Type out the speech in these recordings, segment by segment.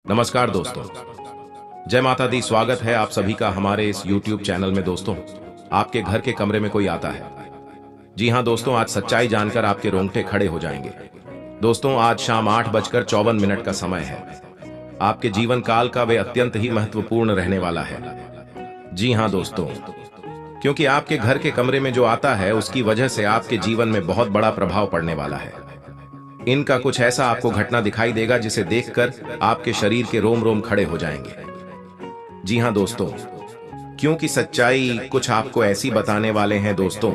नमस्कार दोस्तों, जय माता दी। स्वागत है आप सभी का हमारे इस YouTube चैनल में। दोस्तों, आपके घर के कमरे में कोई आता है। जी हां दोस्तों, आज सच्चाई जानकर आपके रोंगटे खड़े हो जाएंगे। दोस्तों, आज शाम 8:54 का समय है। आपके जीवन काल का वे अत्यंत ही महत्वपूर्ण रहने वाला है। जी हां दोस्तों, क्योंकि आपके घर के कमरे में जो आता है उसकी वजह से आपके जीवन में बहुत बड़ा प्रभाव पड़ने वाला है। इनका कुछ ऐसा आपको घटना दिखाई देगा जिसे देखकर आपके शरीर के रोम रोम खड़े हो जाएंगे। जी हां दोस्तों, क्योंकि सच्चाई कुछ आपको ऐसी बताने वाले हैं। दोस्तों,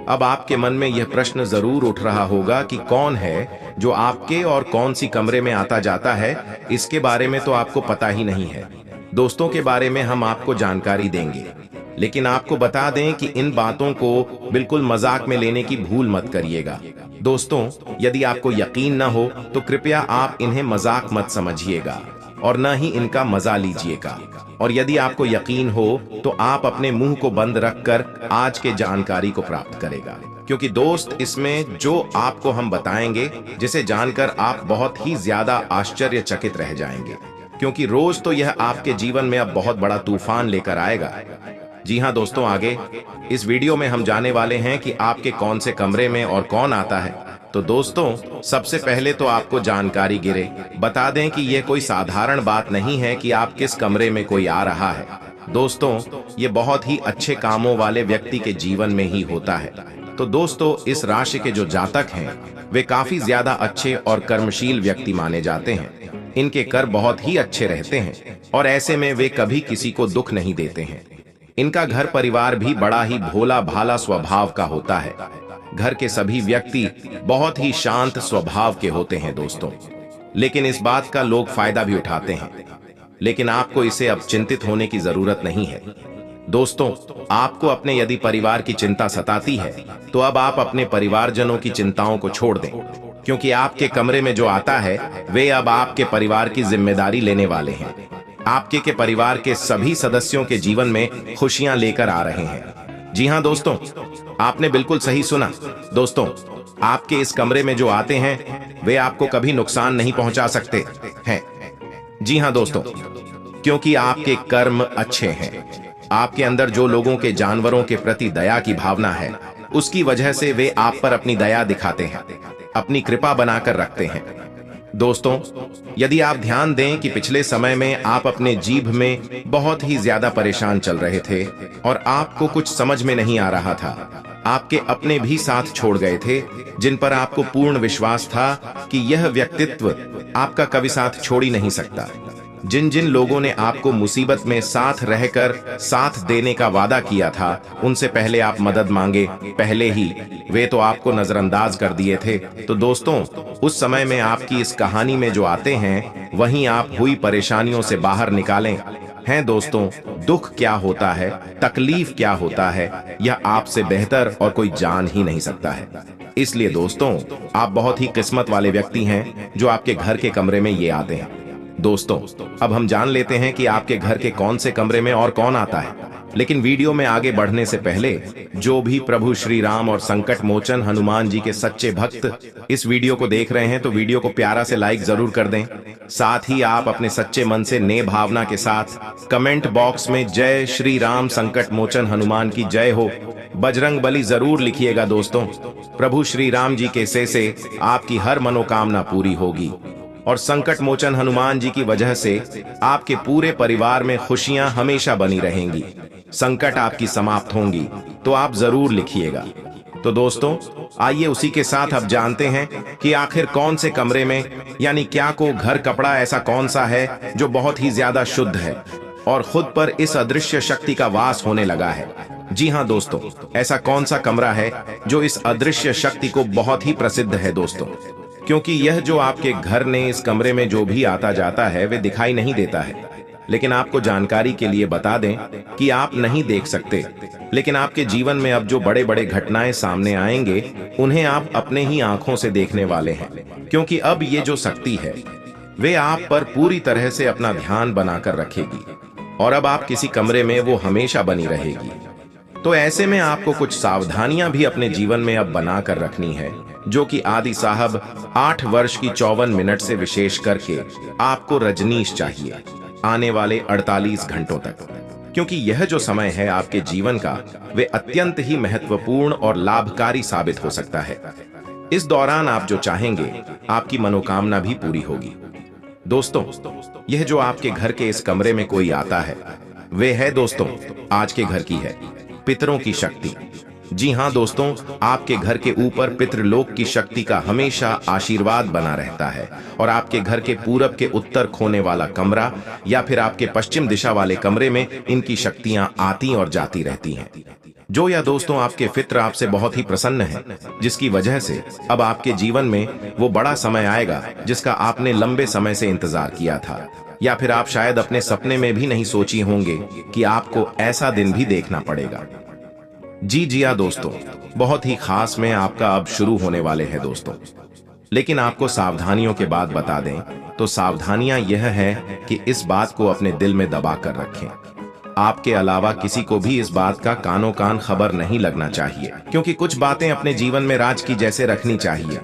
अब आपके मन में यह प्रश्न जरूर उठ रहा होगा कि कौन है जो आपके और कौन सी कमरे में आता जाता है। इसके बारे में तो आपको पता ही नहीं है। दोस्तों, के बारे में हम आपको जानकारी देंगे, लेकिन आपको बता दें कि इन बातों को बिल्कुल मजाक में लेने की भूल मत करिएगा। दोस्तों, यदि आपको यकीन न हो तो कृपया आप इन्हें मजाक मत समझिएगा और न ही इनका मजा लीजिएगा। और यदि आपको यकीन हो तो आप अपने मुंह को बंद रखकर आज के जानकारी को प्राप्त करेगा, क्योंकि दोस्त, इसमें जो आपको हम बताएंगे जिसे जानकर आप बहुत ही ज्यादा आश्चर्यचकित रह जाएंगे, क्योंकि रोज तो यह आपके जीवन में अब बहुत बड़ा तूफान लेकर आएगा। जी हां दोस्तों, आगे इस वीडियो में हम जाने वाले हैं कि आपके कौन से कमरे में और कौन आता है। तो दोस्तों, सबसे पहले तो आपको जानकारी गिरे बता दें कि यह कोई साधारण बात नहीं है कि आप किस कमरे में कोई आ रहा है। दोस्तों, ये बहुत ही अच्छे कामों वाले व्यक्ति के जीवन में ही होता है। तो दोस्तों, इस राशि के जो जातक हैं वे काफी ज्यादा अच्छे और कर्मशील व्यक्ति माने जाते हैं। इनके कर बहुत ही अच्छे रहते हैं और ऐसे में वे कभी किसी को दुख नहीं देते हैं। इनका घर परिवार भी बड़ा ही भोला भाला स्वभाव का होता है। घर के सभी व्यक्ति बहुत ही शांत स्वभाव के होते हैं दोस्तों, लेकिन इस बात का लोग फायदा भी उठाते हैं। लेकिन आपको इसे अब चिंतित होने की जरूरत नहीं है। दोस्तों, आपको अपने यदि परिवार की चिंता सताती है तो अब आप अपने परिवारजनों की चिंताओं को छोड़ दें, क्योंकि आपके कमरे में जो आता है वे अब आपके परिवार की जिम्मेदारी लेने वाले हैं। आपके के परिवार के सभी सदस्यों के जीवन में खुशियां लेकर आ रहे हैं। जी हां दोस्तों, आपने बिल्कुल सही सुना। दोस्तों, आपके इस कमरे में जो आते हैं वे आपको कभी नुकसान नहीं पहुंचा सकते हैं। जी हां दोस्तों, क्योंकि आपके कर्म अच्छे हैं। आपके अंदर जो लोगों के जानवरों के प्रति दया की भावना है, उसकी वजह से वे आप पर अपनी दया दिखाते हैं, अपनी कृपा बनाकर रखते हैं। दोस्तों, यदि आप ध्यान दें कि पिछले समय में आप अपने जीभ में बहुत ही ज्यादा परेशान चल रहे थे और आपको कुछ समझ में नहीं आ रहा था। आपके अपने भी साथ छोड़ गए थे जिन पर आपको पूर्ण विश्वास था कि यह व्यक्तित्व आपका कभी साथ छोड़ ही नहीं सकता। जिन जिन लोगों ने आपको मुसीबत में साथ रहकर साथ देने का वादा किया था, उनसे पहले आप मदद मांगे, पहले ही वे तो आपको नजरअंदाज कर दिए थे। तो दोस्तों, उस समय में आपकी इस कहानी में जो आते हैं वहीं आप हुई परेशानियों से बाहर निकालें हैं। दोस्तों, दुख क्या होता है, तकलीफ क्या होता है, यह आपसे बेहतर और कोई जान ही नहीं सकता है। इसलिए दोस्तों, आप बहुत ही किस्मत वाले व्यक्ति हैं जो आपके घर के कमरे में ये आते हैं। दोस्तों, अब हम जान लेते हैं कि आपके घर के कौन से कमरे में और कौन आता है। लेकिन वीडियो में आगे बढ़ने से पहले जो भी प्रभु श्री राम और संकट मोचन हनुमान जी के सच्चे भक्त इस वीडियो को देख रहे हैं तो वीडियो को प्यारा से लाइक जरूर कर दें। साथ ही आप अपने सच्चे मन से नेक भावना के साथ कमेंट बॉक्स में जय श्री राम संकट मोचन हनुमान की जय हो, बजरंग बली जरूर लिखिएगा। दोस्तों, प्रभु श्री राम जी के से आपकी हर मनोकामना पूरी होगी और संकट मोचन हनुमान जी की वजह से आपके पूरे परिवार में खुशियां हमेशा बनी रहेंगी। संकट आपकी समाप्त होंगी, तो आप जरूर लिखिएगा। तो दोस्तों, आइए उसी के साथ अब जानते हैं कि आखिर कौन से कमरे में, यानी क्या को घर कपड़ा ऐसा कौन सा है जो बहुत ही ज्यादा शुद्ध है और खुद पर इस अदृश्य शक्ति का वास होने लगा है। जी हां दोस्तों, ऐसा कौन सा कमरा है जो इस अदृश्य शक्ति को बहुत ही प्रसिद्ध है। दोस्तों, क्योंकि यह जो आपके घर ने इस कमरे में जो भी आता जाता है वे दिखाई नहीं देता है। लेकिन आपको जानकारी के लिए बता दें कि आप नहीं देख सकते, लेकिन आपके जीवन में अब जो बड़े बड़े घटनाएं सामने आएंगे उन्हें आप अपने ही आंखों से देखने वाले हैं, क्योंकि अब ये जो शक्ति है वे आप पर पूरी तरह से अपना ध्यान बनाकर रखेगी और अब आप किसी कमरे में वो हमेशा बनी रहेगी। तो ऐसे में आपको कुछ सावधानियां भी अपने जीवन में अब बनाकर रखनी है, जो कि आदि साहब 8 वर्ष की 54 मिनट से विशेष करके आपको रजनीश चाहिए आने वाले 48 घंटों तक, क्योंकि यह जो समय है आपके जीवन का वे अत्यंत ही महत्वपूर्ण और लाभकारी साबित हो सकता है। इस दौरान आप जो चाहेंगे आपकी मनोकामना भी पूरी होगी। दोस्तों, यह जो आपके घर के इस कमरे में कोई आता है वे है दोस्तों आज के घर की है पितरों की शक्ति। जी हां दोस्तों, आपके घर के ऊपर पितृलोक की शक्ति का हमेशा आशीर्वाद बना रहता है और आपके घर के पूरब के उत्तर कोने वाला कमरा या फिर आपके पश्चिम दिशा वाले कमरे में इनकी शक्तियां आती और जाती रहती हैं। जो या दोस्तों आपके पितर आपसे बहुत ही प्रसन्न हैं, जिसकी वजह से अब आपके जीवन में वो बड़ा समय आएगा जिसका आपने लंबे समय से इंतजार किया था, या फिर आप शायद अपने सपने में भी नहीं सोची होंगे कि आपको ऐसा दिन भी देखना पड़ेगा। जी हाँ दोस्तों, बहुत ही खास में आपका अब शुरू होने वाले हैं दोस्तों। लेकिन आपको सावधानियों के बाद बता दें तो सावधानियां यह है कि इस बात को अपने दिल में दबा कर रखें। आपके अलावा किसी को भी इस बात का कानों कान खबर नहीं लगना चाहिए, क्योंकि कुछ बातें अपने जीवन में राज की जैसे रखनी चाहिए,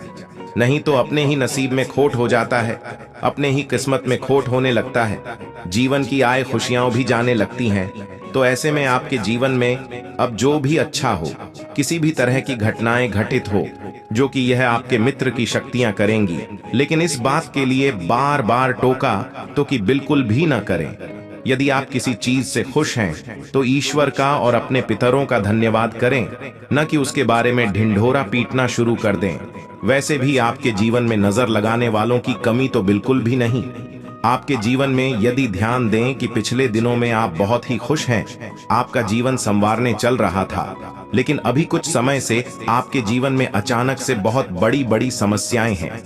नहीं तो अपने ही नसीब में खोट हो जाता है, अपने ही किस्मत में खोट होने लगता है, जीवन की आय खुशियां भी जाने लगती हैं। तो ऐसे में आपके जीवन में अब जो भी अच्छा हो, किसी भी तरह की घटनाएं घटित हो जो कि यह आपके मित्र की शक्तियां करेंगी, लेकिन इस बात के लिए बार बार टोका तो कि बिल्कुल भी ना करें। यदि आप किसी चीज से खुश हैं तो ईश्वर का और अपने पितरों का धन्यवाद करें, न कि उसके बारे में ढिंढोरा पीटना शुरू कर दें। वैसे भी आपके जीवन में नजर लगाने वालों की कमी तो बिल्कुल भी नहीं। आपके जीवन में यदि ध्यान दें कि पिछले दिनों में आप बहुत ही खुश हैं, आपका जीवन संवारने चल रहा था, लेकिन अभी कुछ समय से आपके जीवन में अचानक से बहुत बड़ी बड़ी समस्याएं हैं।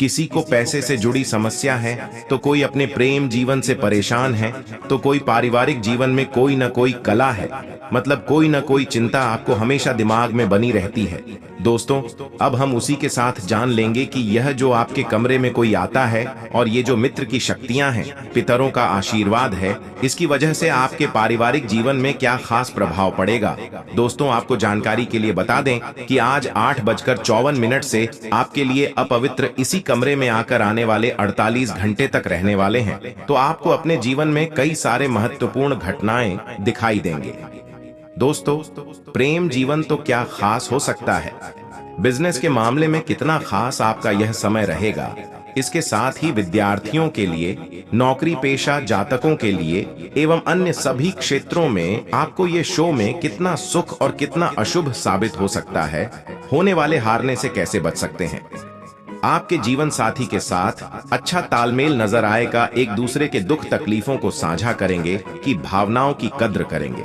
किसी को पैसे से जुड़ी समस्या है, तो कोई अपने प्रेम जीवन से परेशान है, तो कोई पारिवारिक जीवन में कोई न कोई कला है, मतलब कोई न कोई चिंता आपको हमेशा दिमाग में बनी रहती है। दोस्तों, अब हम उसी के साथ जान लेंगे कि यह जो आपके कमरे में कोई आता है और ये जो मित्र की शक्तियां हैं, पितरों का आशीर्वाद है, इसकी वजह से आपके पारिवारिक जीवन में क्या खास प्रभाव पड़ेगा। दोस्तों, आपको जानकारी के लिए बता दें कि आज 8:54 से आपके लिए अपवित्र इसी कमरे में आकर आने वाले 48 घंटे तक रहने वाले हैं। तो आपको अपने जीवन में कई सारे महत्वपूर्ण घटनाएं दिखाई देंगे। दोस्तों, प्रेम जीवन तो क्या खास हो सकता है, बिजनेस के मामले में कितना खास आपका यह समय रहेगा, इसके साथ ही विद्यार्थियों के लिए, नौकरी पेशा जातकों के लिए एवं अन्य सभी क्षेत्रों में आपको ये शो में कितना सुख और कितना अशुभ साबित हो सकता है, होने वाले हारने से कैसे बच सकते हैं। आपके जीवन साथी के साथ अच्छा तालमेल नजर आएगा, एक दूसरे के दुख तकलीफों को साझा करेंगे कि भावनाओं की कद्र करेंगे।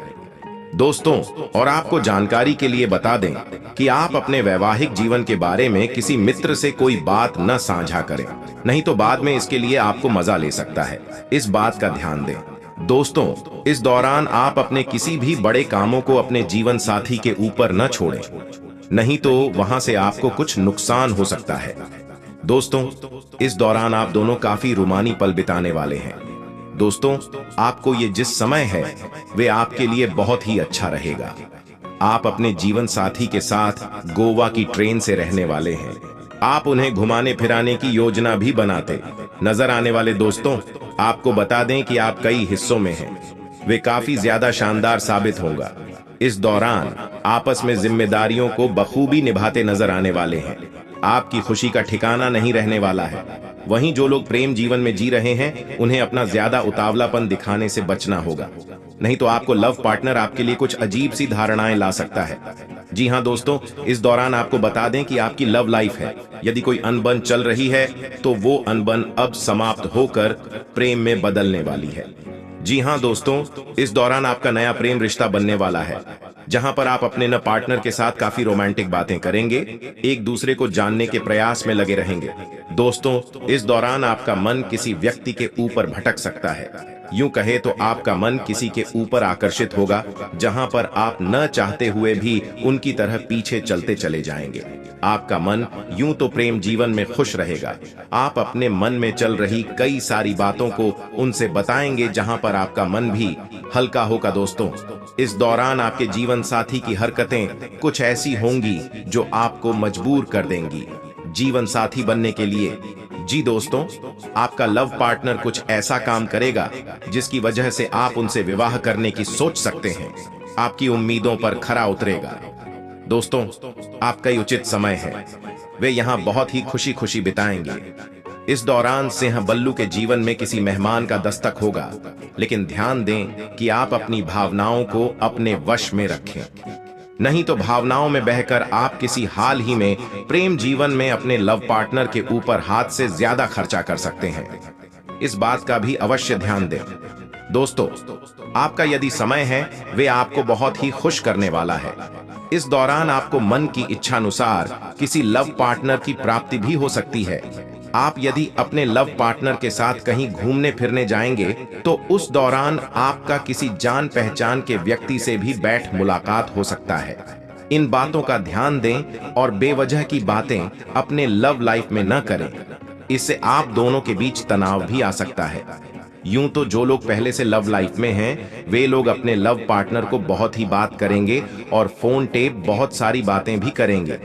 दोस्तों, और आपको जानकारी के लिए बता दें कि आप अपने वैवाहिक जीवन के बारे में किसी मित्र से कोई बात न साझा करें, नहीं तो बाद में इसके लिए आपको मजा ले सकता है। इस बात का ध्यान दें। दोस्तों, इस दौरान आप अपने किसी भी बड़े कामों को अपने जीवन साथी के ऊपर न छोड़ें, नहीं तो वहां से आपको कुछ नुकसान हो सकता है। दोस्तों, इस दौरान आप दोनों काफी रूमानी पल बिताने वाले हैं। दोस्तों, आपको ये जिस समय है वे आपके लिए बहुत ही अच्छा रहेगा। आप अपने जीवन साथी के साथ गोवा की ट्रेन से रहने वाले हैं। आप उन्हें घुमाने फिराने की योजना भी बनाते नजर आने वाले। दोस्तों, आपको बता दें कि आप कई हिस्सों में हैं, वे काफी ज्यादा शानदार साबित होगा। इस दौरान आपस में जिम्मेदारियों को बखूबी निभाते नजर आने वाले हैं। आपकी खुशी का ठिकाना नहीं रहने वाला है। वहीं जो लोग प्रेम जीवन में जी रहे हैं, उन्हें अपना ज्यादा उतावलापन दिखाने से बचना होगा, नहीं तो आपको लव पार्टनर आपके लिए कुछ अजीब सी धारणाएं ला सकता है। जी हां दोस्तों, इस दौरान आपको बता दें कि आपकी लव लाइफ है, यदि कोई अनबन चल रही है तो वो अनबन अब समाप्त होकर प्रेम में बदलने वाली है। जी हां दोस्तों, इस दौरान आपका नया प्रेम रिश्ता बनने वाला है, जहां पर आप अपने न पार्टनर के साथ काफी रोमांटिक बातें करेंगे, एक दूसरे को जानने के प्रयास में लगे रहेंगे। दोस्तों, इस दौरान आपका मन किसी व्यक्ति के ऊपर भटक सकता है। यूं कहे तो आपका मन किसी के ऊपर आकर्षित होगा, जहां पर आप न चाहते हुए भी उनकी तरह पीछे चलते चले जाएंगे। आपका मन यूं तो प्रेम जीवन में खुश रहेगा। आप अपने मन में चल रही कई सारी बातों को उनसे बताएंगे, जहां पर आपका मन भी हल्का होगा। दोस्तों, इस दौरान आपके जीवन साथी की हरकतें कुछ ऐसी होंगी जो आपको मजबूर कर देंगी जीवन साथी बनने के लिए। जी दोस्तों, आपका लव पार्टनर कुछ ऐसा काम करेगा जिसकी वजह से आप उनसे विवाह करने की सोच सकते हैं। आपकी उम्मीदों पर खरा उतरेगा। दोस्तों, आपका ही उचित समय है। वे यहाँ बहुत ही खुशी खुशी बिताएंगे। इस दौरान सिंह बल्लू के जीवन में किसी मेहमान का दस्तक होगा, लेकिन ध्यान दें कि आप अपनी भावनाओं को अपने वश में रखें, नहीं तो भावनाओं में बहकर आप किसी हाल ही में प्रेम जीवन में अपने लव पार्टनर के ऊपर हाथ से ज्यादा खर्चा कर सकते हैं। इस बात का भी अवश्य ध्यान दें। दोस्तों, आपका यदि समय है, वे आपको बहुत ही खुश करने वाला है। इस दौरान आपको मन की इच्छानुसार किसी लव पार्टनर की प्राप्ति भी हो सकती है। आप यदि अपने लव पार्टनर के साथ कहीं घूमने फिरने जाएंगे तो उस दौरान आपका किसी जान पहचान के व्यक्ति से भी बैठ मुलाकात हो सकता है। इन बातों का ध्यान दें और बेवजह की बातें अपने लव लाइफ में न करें। इससे आप दोनों के बीच तनाव भी आ सकता है। यूं तो जो लोग पहले से लव लाइफ में हैं, वे लोग अपने लव पार्टनर को बहुत ही बात करेंगे और फोन टेप बहुत सारी बातें भी करेंगे।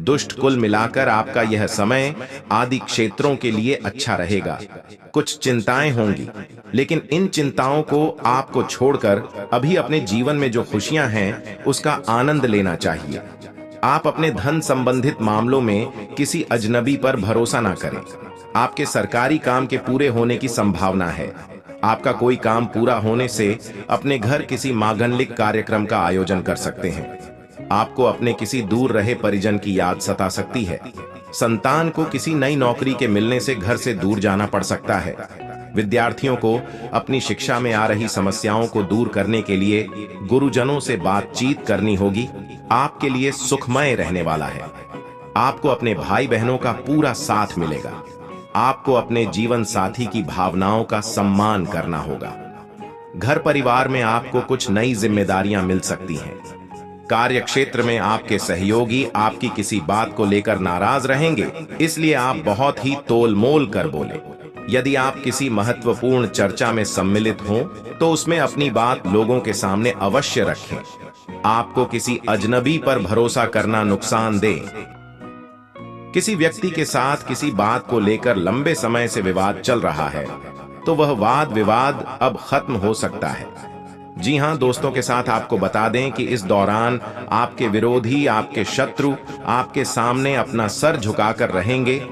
दुष्ट कुल मिलाकर आपका यह समय आदि क्षेत्रों के लिए अच्छा रहेगा। कुछ चिंताएं होंगी, लेकिन इन चिंताओं को आपको छोड़कर अभी अपने जीवन में जो खुशियां हैं उसका आनंद लेना चाहिए। आप अपने धन संबंधित मामलों में किसी अजनबी पर भरोसा ना करें। आपके सरकारी काम के पूरे होने की संभावना है। आपका कोई काम पूरा होने से अपने घर किसी मांगलिक कार्यक्रम का आयोजन कर सकते हैं। आपको अपने किसी दूर रहे परिजन की याद सता सकती है। संतान को किसी नई नौकरी के मिलने से घर से दूर जाना पड़ सकता है। विद्यार्थियों को अपनी शिक्षा में आ रही समस्याओं को दूर करने के लिए गुरुजनों से बातचीत करनी होगी। आपके लिए सुखमय रहने वाला है। आपको अपने भाई बहनों का पूरा साथ मिलेगा। आपको अपने जीवन साथी की भावनाओं का सम्मान करना होगा। घर परिवार में आपको कुछ नई जिम्मेदारियां मिल सकती हैं। कार्य क्षेत्र में आपके सहयोगी आपकी किसी बात को लेकर नाराज रहेंगे, इसलिए आप बहुत ही तोलमोल कर बोले। यदि आप किसी महत्वपूर्ण चर्चा में सम्मिलित हों तो उसमें अपनी बात लोगों के सामने अवश्य रखें। आपको किसी अजनबी पर भरोसा करना नुकसानदेह। किसी व्यक्ति के साथ किसी बात को लेकर लंबे समय से विवाद चल रहा है तो वह वाद विवाद अब खत्म हो सकता है। जी हां दोस्तों, के साथ आपको बता दें कि इस दौरान आपके विरोधी, आपके शत्रु आपके सामने अपना सर झुकाकर रहेंगे।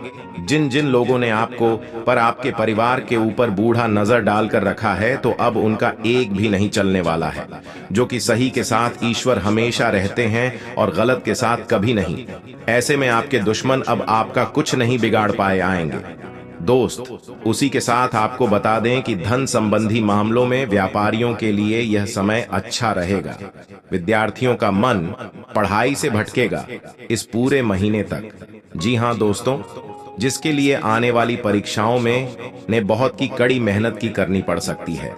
जिन जिन लोगों ने आपको पर आपके परिवार के ऊपर बूढ़ा नजर डालकर रखा है, तो अब उनका एक भी नहीं चलने वाला है। जो कि सही के साथ ईश्वर हमेशा रहते हैं और गलत के साथ कभी नहीं। ऐसे में आपके दुश्मन अब आपका कुछ नहीं बिगाड़ पाए आएंगे। दोस्त, उसी के साथ आपको बता दें कि धन संबंधी मामलों में व्यापारियों के लिए यह समय अच्छा रहेगा। विद्यार्थियों का मन पढ़ाई से भटकेगा इस पूरे महीने तक। जी हां दोस्तों, जिसके लिए आने वाली परीक्षाओं में बहुत की कड़ी मेहनत की करनी पड़ सकती है।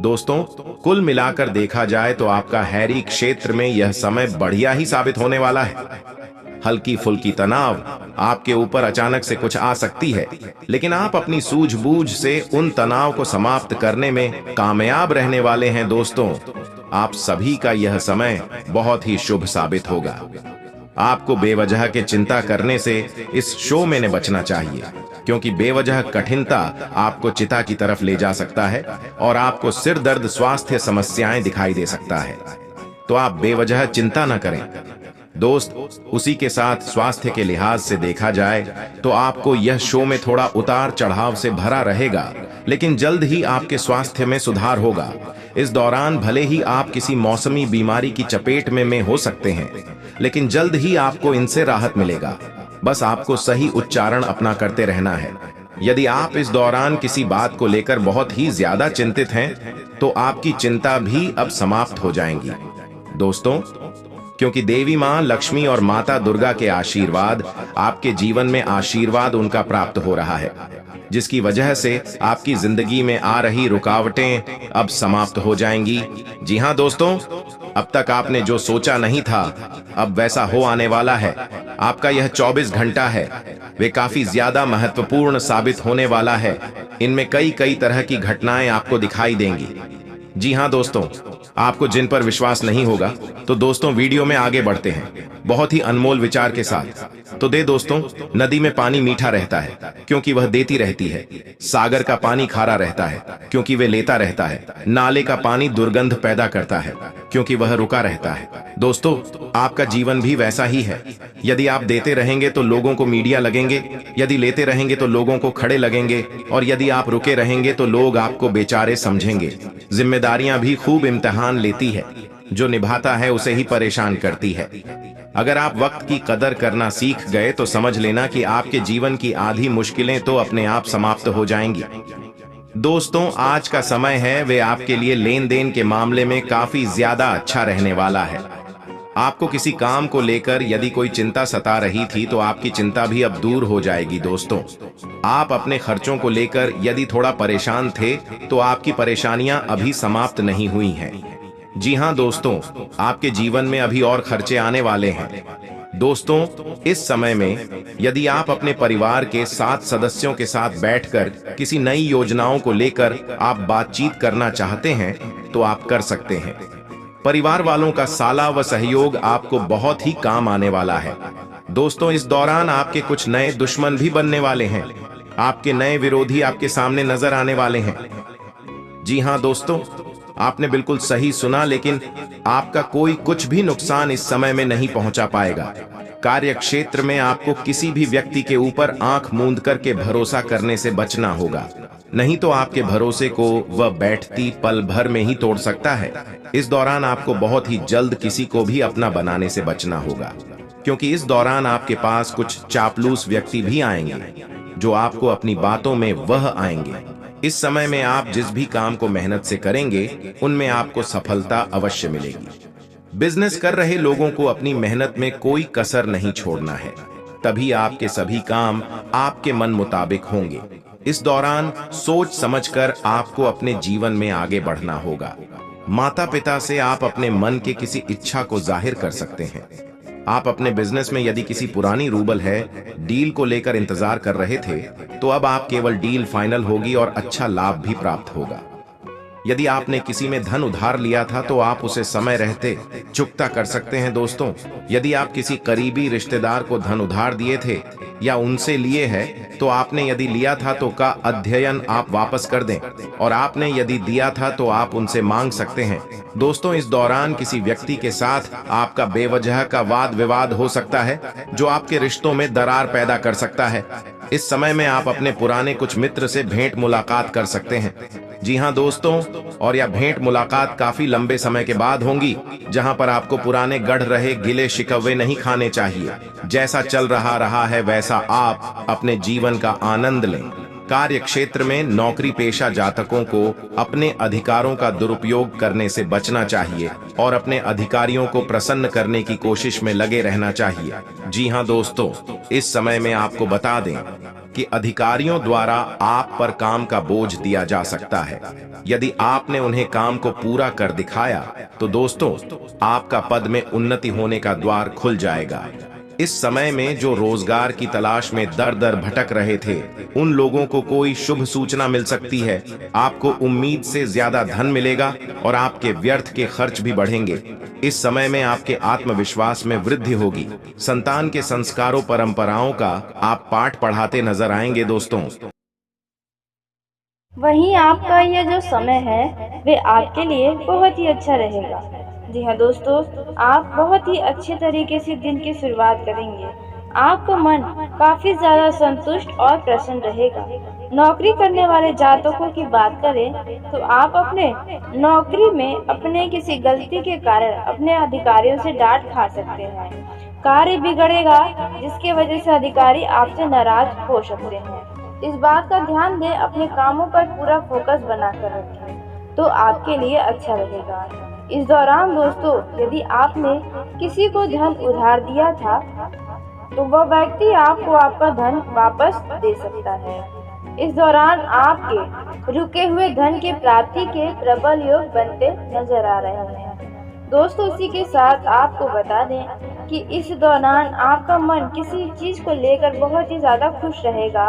दोस्तों, कुल मिलाकर देखा जाए तो आपका हैरी क्षेत्र में यह समय बढ़िया ही साबित होने वाला है। हल्की फुल्की तनाव आपके ऊपर अचानक से कुछ आ सकती है, लेकिन आप अपनी सूझबूझ से उन तनाव को समाप्त करने में कामयाब रहने वाले हैं। दोस्तों, आप सभी का यह समय बहुत ही शुभ साबित होगा। आपको बेवजह के चिंता करने से इस शो में बचना चाहिए, क्योंकि बेवजह कठिनता आपको चिता की तरफ ले जा सकता है और आपको सिर दर्द, स्वास्थ्य समस्याएं दिखाई दे सकता है। तो आप बेवजह चिंता न करें। दोस्त, उसी के साथ स्वास्थ्य के लिहाज से देखा जाए तो आपको यह शो में थोड़ा उतार चढ़ाव से भरा रहेगा, लेकिन जल्द ही आपके स्वास्थ्य में सुधार होगा। इस दौरान भले ही आप किसी मौसमी बीमारी की चपेट में हो सकते हैं, लेकिन जल्द ही आपको इनसे राहत मिलेगा। बस आपको सही उच्चारण अपना करते रहना है। यदि आप इस दौरान किसी बात को लेकर बहुत ही ज्यादा चिंतित हैं, तो आपकी चिंता भी अब समाप्त हो जाएंगी। दोस्तों, क्योंकि देवी माँ लक्ष्मी और माता दुर्गा के आशीर्वाद आपके जीवन में आशीर्वाद उनका प्राप्त हो रहा है, जिसकी वजह से आपकी जिंदगी में आ रही रुकावटें अब समाप्त हो जाएंगी। जी हाँ दोस्तों, अब तक आपने जो सोचा नहीं था अब वैसा हो आने वाला है। आपका यह 24 घंटा है वे काफी ज्यादा महत्वपूर्ण साबित होने वाला है। इनमें कई कई तरह की घटनाएं आपको दिखाई देंगी। जी हाँ दोस्तों, आपको जिन पर विश्वास नहीं होगा तो दोस्तों वीडियो में आगे बढ़ते हैं बहुत ही अनमोल विचार के साथ। तो दोस्तों, नदी में पानी मीठा रहता है क्योंकि वह देती रहती है। सागर का पानी खारा रहता है क्योंकि वे लेता रहता है। नाले का पानी दुर्गंध पैदा करता है क्योंकि वह रुका रहता है। दोस्तों, आपका जीवन भी वैसा ही है। यदि आप देते रहेंगे तो लोगों को मीडिया लगेंगे, यदि लेते रहेंगे तो लोगों को खड़े लगेंगे, और यदि आप रुके रहेंगे तो लोग आपको बेचारे समझेंगे। जिम्मेदारियां भी खूब इम्तिहान लेती है, जो निभाता है उसे ही परेशान करती है। अगर आप वक्त की कदर करना सीख गए तो समझ लेना कि आपके जीवन की आधी मुश्किलें तो अपने आप समाप्त हो जाएंगी। दोस्तों, आज का समय है वे आपके लिए लेन देन के मामले में काफी ज्यादा अच्छा रहने वाला है। आपको किसी काम को लेकर यदि कोई चिंता सता रही थी तो आपकी चिंता भी अब दूर हो जाएगी। दोस्तों, आप अपने खर्चों को लेकर यदि थोड़ा परेशान थे तो आपकी परेशानियां अभी समाप्त नहीं हुई हैं। जी हाँ दोस्तों, आपके जीवन में अभी और खर्चे आने वाले हैं। दोस्तों, इस समय में यदि आप अपने परिवार के 7 सदस्यों के साथ बैठकर किसी नई योजनाओं को लेकर आप बातचीत करना चाहते हैं तो आप कर सकते हैं। परिवार वालों का साला व सहयोग आपको बहुत ही काम आने वाला है। दोस्तों, इस दौरान आपके कुछ नए दुश्मन भी बनने वाले हैं। आपके नए विरोधी आपके सामने नजर आने वाले हैं। जी हाँ दोस्तों, आपने बिल्कुल सही सुना, लेकिन आपका कोई कुछ भी नुकसान इस समय में नहीं पहुंचा पाएगा। कार्य क्षेत्र में आपको किसी भी व्यक्ति के ऊपर आंख मूंद करके भरोसा करने से बचना होगा, नहीं तो आपके भरोसे को वह बैठती पल भर में ही तोड़ सकता है। इस दौरान आपको बहुत ही जल्द किसी को भी अपना बनाने से बचना होगा, क्योंकि इस दौरान आपके पास कुछ चापलूस व्यक्ति भी आएंगे जो आपको अपनी बातों में वह आएंगे। इस समय में आप जिस भी काम को मेहनत से करेंगे उनमें आपको सफलता अवश्य मिलेगी। बिजनेस कर रहे लोगों को अपनी मेहनत में कोई कसर नहीं छोड़ना है, तभी आपके सभी काम आपके मन मुताबिक होंगे। इस दौरान सोच समझकर आपको अपने जीवन में आगे बढ़ना होगा। माता पिता से आप अपने मन के किसी इच्छा को जाहिर कर सकते हैं। आप अपने बिजनेस में यदि किसी पुरानी रूबल है डील को लेकर इंतजार कर रहे थे तो अब आप केवल डील फाइनल होगी और अच्छा लाभ भी प्राप्त होगा। यदि आपने किसी में धन उधार लिया था तो आप उसे समय रहते चुकता कर सकते हैं। दोस्तों, यदि आप किसी करीबी रिश्तेदार को धन उधार दिए थे या उनसे लिए है तो आपने यदि लिया था तो का अध्ययन आप वापस कर दें, और आपने यदि दिया था तो आप उनसे मांग सकते हैं। दोस्तों, इस दौरान किसी व्यक्ति के साथ आपका बेवजह का वाद विवाद हो सकता है जो आपके रिश्तों में दरार पैदा कर सकता है। इस समय में आप अपने पुराने कुछ मित्र से भेंट मुलाकात कर सकते हैं। जी हाँ दोस्तों, और यह भेंट मुलाकात काफी लंबे समय के बाद होंगी, जहां पर आपको पुराने गढ़ रहे गिले शिकवे नहीं खाने चाहिए। जैसा चल रहा है वैसा आप अपने जीवन का आनंद लें। कार्य क्षेत्र में नौकरी पेशा जातकों को अपने अधिकारों का दुरुपयोग करने से बचना चाहिए और अपने अधिकारियों को प्रसन्न करने की कोशिश में लगे रहना चाहिए। जी हाँ दोस्तों, इस समय में आपको बता दें कि अधिकारियों द्वारा आप पर काम का बोझ दिया जा सकता है। यदि आपने उन्हें काम को पूरा कर दिखाया तो दोस्तों, आपका पद में उन्नति होने का द्वार खुल जाएगा। इस समय में जो रोजगार की तलाश में दर दर भटक रहे थे उन लोगों को कोई शुभ सूचना मिल सकती है। आपको उम्मीद से ज्यादा धन मिलेगा और आपके व्यर्थ के खर्च भी बढ़ेंगे। इस समय में आपके आत्मविश्वास में वृद्धि होगी। संतान के संस्कारों परंपराओं का आप पाठ पढ़ाते नजर आएंगे। दोस्तों, वहीं आपका यह जो समय है वे आपके लिए बहुत ही अच्छा रहेगा। जी हाँ दोस्तों, आप बहुत ही अच्छे तरीके से दिन की शुरुआत करेंगे। आपका मन काफी ज्यादा संतुष्ट और प्रसन्न रहेगा। नौकरी करने वाले जातकों की बात करें तो आप अपने नौकरी में अपने किसी गलती के कारण अपने अधिकारियों से डांट खा सकते हैं। कार्य बिगड़ेगा जिसकी वजह से अधिकारी आपसे नाराज हो सकते हैं। इस बात का ध्यान दें, अपने कामों पर पूरा फोकस बनाकर रखें तो आपके लिए अच्छा रहेगा। इस दौरान दोस्तों यदि आपने किसी को धन उधार दिया था तो वह व्यक्ति आपको आपका धन वापस दे सकता है। इस दौरान आपके रुके हुए धन की प्राप्ति के प्रबल योग बनते नजर आ रहे हैं। दोस्तों इसी के साथ आपको बता दें कि इस दौरान आपका मन किसी चीज को लेकर बहुत ही ज्यादा खुश रहेगा।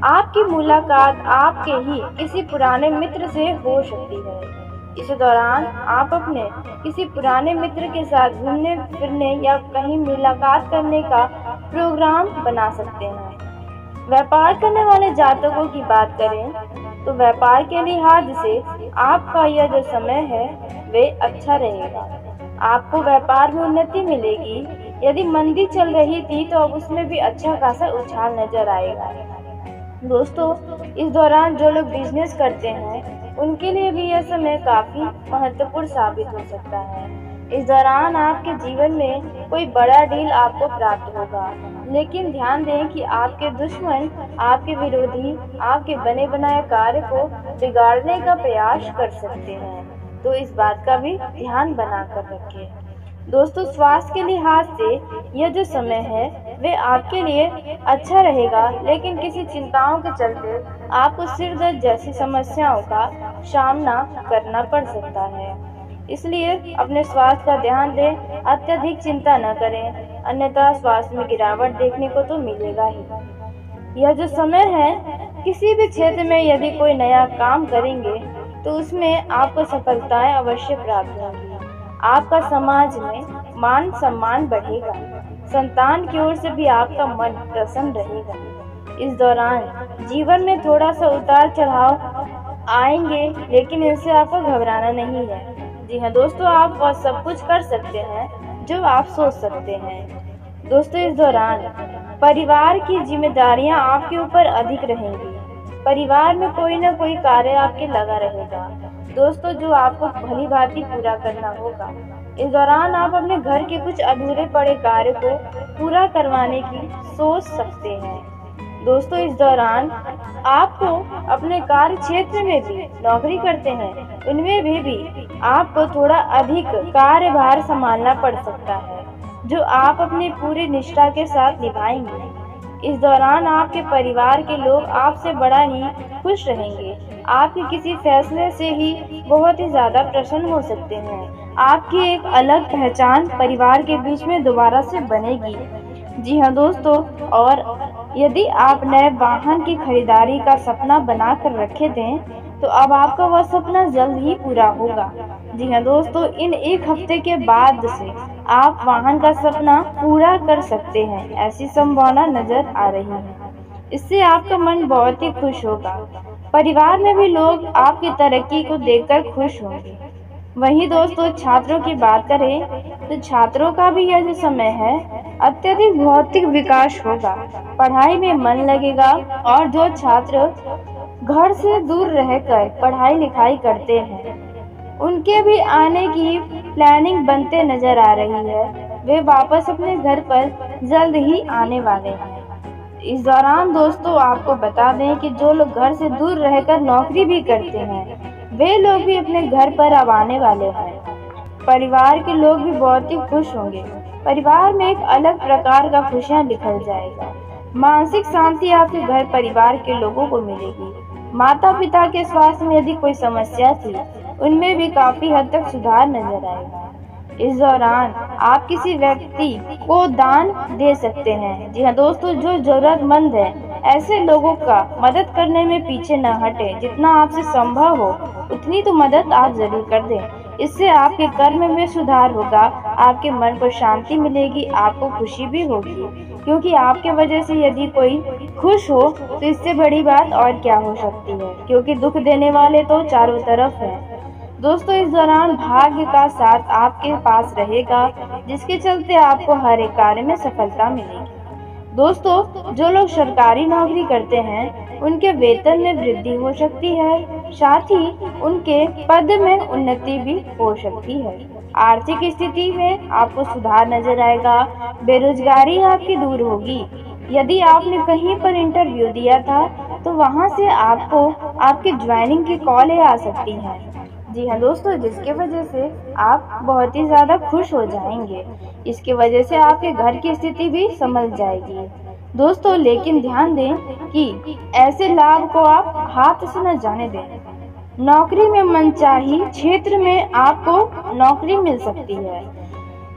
आपकी मुलाकात आपके ही किसी पुराने मित्र से हो सकती है। इस दौरान आप अपने किसी पुराने मित्र के साथ घूमने फिरने या कहीं मुलाकात करने का प्रोग्राम बना सकते हैं। व्यापार करने वाले जातकों की बात करें तो व्यापार के लिहाज से आपका यह जो समय है वे अच्छा रहेगा। आपको व्यापार में उन्नति मिलेगी। यदि मंदी चल रही थी तो अब उसमें भी अच्छा खासा उछाल नजर आएगा। दोस्तों इस दौरान जो लोग बिजनेस करते हैं उनके लिए भी यह समय काफी महत्वपूर्ण साबित हो सकता है। इस दौरान आपके जीवन में कोई बड़ा डील आपको प्राप्त होगा, लेकिन ध्यान दें कि आपके दुश्मन, आपके विरोधी आपके बने बनाए कार्य को बिगाड़ने का प्रयास कर सकते हैं, तो इस बात का भी ध्यान बनाकर रखें। दोस्तों स्वास्थ्य के लिहाज से यह जो समय है वे आपके लिए अच्छा रहेगा, लेकिन किसी चिंताओं के चलते आपको सिर दर्द जैसी समस्याओं का सामना करना पड़ सकता है। इसलिए अपने स्वास्थ्य का ध्यान दें, अत्यधिक चिंता न करें, अन्यथा स्वास्थ्य में गिरावट देखने को तो मिलेगा ही। यह जो समय है किसी भी क्षेत्र में यदि कोई नया काम करेंगे तो उसमें आपको सफलताएं अवश्य प्राप्त होंगी। आपका समाज में मान सम्मान बढ़ेगा। संतान की ओर से भी आपका मन प्रसन्न रहेगा। इस दौरान जीवन में थोड़ा सा उतार चढ़ाव आएंगे, लेकिन इनसे आपको घबराना नहीं है। जी हाँ दोस्तों, आप वह सब कुछ कर सकते हैं जो आप सोच सकते हैं। दोस्तों इस दौरान परिवार की जिम्मेदारियां आपके ऊपर अधिक रहेंगी। परिवार में कोई न कोई कार्य आपके लगा रहेगा दोस्तों, जो आपको भली भांति पूरा करना होगा। इस दौरान आप अपने घर के कुछ अधूरे पड़े कार्य को पूरा करवाने की सोच सकते हैं। दोस्तों इस दौरान आपको अपने कार्य क्षेत्र में भी नौकरी करते हैं उनमें भी आपको थोड़ा अधिक कार्यभार संभालना पड़ सकता है, जो आप अपनी पूरी निष्ठा के साथ निभाएंगे। इस दौरान आपके परिवार के लोग आपसे बड़ा ही खुश रहेंगे। आपके किसी फैसले से ही बहुत ही ज्यादा प्रसन्न हो सकते हैं। आपकी एक अलग पहचान परिवार के बीच में दोबारा से बनेगी। जी हाँ दोस्तों, और यदि आप नए वाहन की खरीदारी का सपना बना कर रखे थे तो अब आपका वह सपना जल्द ही पूरा होगा। जी हाँ दोस्तों, इन एक हफ्ते के बाद से आप वाहन का सपना पूरा कर सकते हैं, ऐसी संभावना नजर आ रही है। इससे आपका मन बहुत ही खुश होगा। परिवार में भी लोग आपकी तरक्की को देखकर खुश होंगे। वहीं दोस्तों छात्रों की बात करें तो छात्रों का भी यह जो समय है अत्यधिक भौतिक विकास होगा। पढ़ाई में मन लगेगा और जो छात्र घर से दूर रहकर पढ़ाई लिखाई करते हैं उनके भी आने की प्लानिंग बनते नजर आ रही है। वे वापस अपने घर पर जल्द ही आने वाले हैं। इस दौरान दोस्तों आपको बता दें कि जो लोग घर से दूर रहकर नौकरी भी करते हैं वे लोग भी अपने घर पर अब आने वाले हैं। परिवार के लोग भी बहुत ही खुश होंगे। परिवार में एक अलग प्रकार का खुशियां निकल जाएगा। मानसिक शांति आपके घर परिवार के लोगों को मिलेगी। माता पिता के स्वास्थ्य में यदि कोई समस्या थी उनमें भी काफी हद तक सुधार नजर आएगा। इस दौरान आप किसी व्यक्ति को दान दे सकते हैं। जी हाँ दोस्तों, जो जरूरतमंद है ऐसे लोगों का मदद करने में पीछे न हटे। जितना आपसे संभव हो उतनी तो मदद आप जरूर कर दें। इससे आपके कर्म में सुधार होगा, आपके मन को शांति मिलेगी, आपको खुशी भी होगी, क्योंकि आपके वजह से यदि कोई खुश हो तो इससे बड़ी बात और क्या हो सकती है, क्योंकि दुख देने वाले तो चारों तरफ हैं। दोस्तों इस दौरान भाग्य का साथ आपके पास रहेगा, जिसके चलते आपको हर एक कार्य में सफलता मिलेगी। दोस्तों जो लोग सरकारी नौकरी करते हैं उनके वेतन में वृद्धि हो सकती है, साथ ही उनके पद में उन्नति भी हो सकती है। आर्थिक स्थिति में आपको सुधार नजर आएगा। बेरोजगारी आपकी दूर होगी। यदि आपने कहीं पर इंटरव्यू दिया था तो वहां से आपको आपकी ज्वाइनिंग की कॉलें आ सकती हैं। जी हाँ दोस्तों, जिसके वजह से आप बहुत ही ज़्यादा खुश हो जाएंगे। इसकी वजह से आपके घर की स्थिति भी संभल जाएगी। दोस्तों, लेकिन ध्यान दें कि ऐसे लाभ को आप हाथ से न जाने दें। नौकरी में मनचाही क्षेत्र में आपको नौकरी मिल सकती है।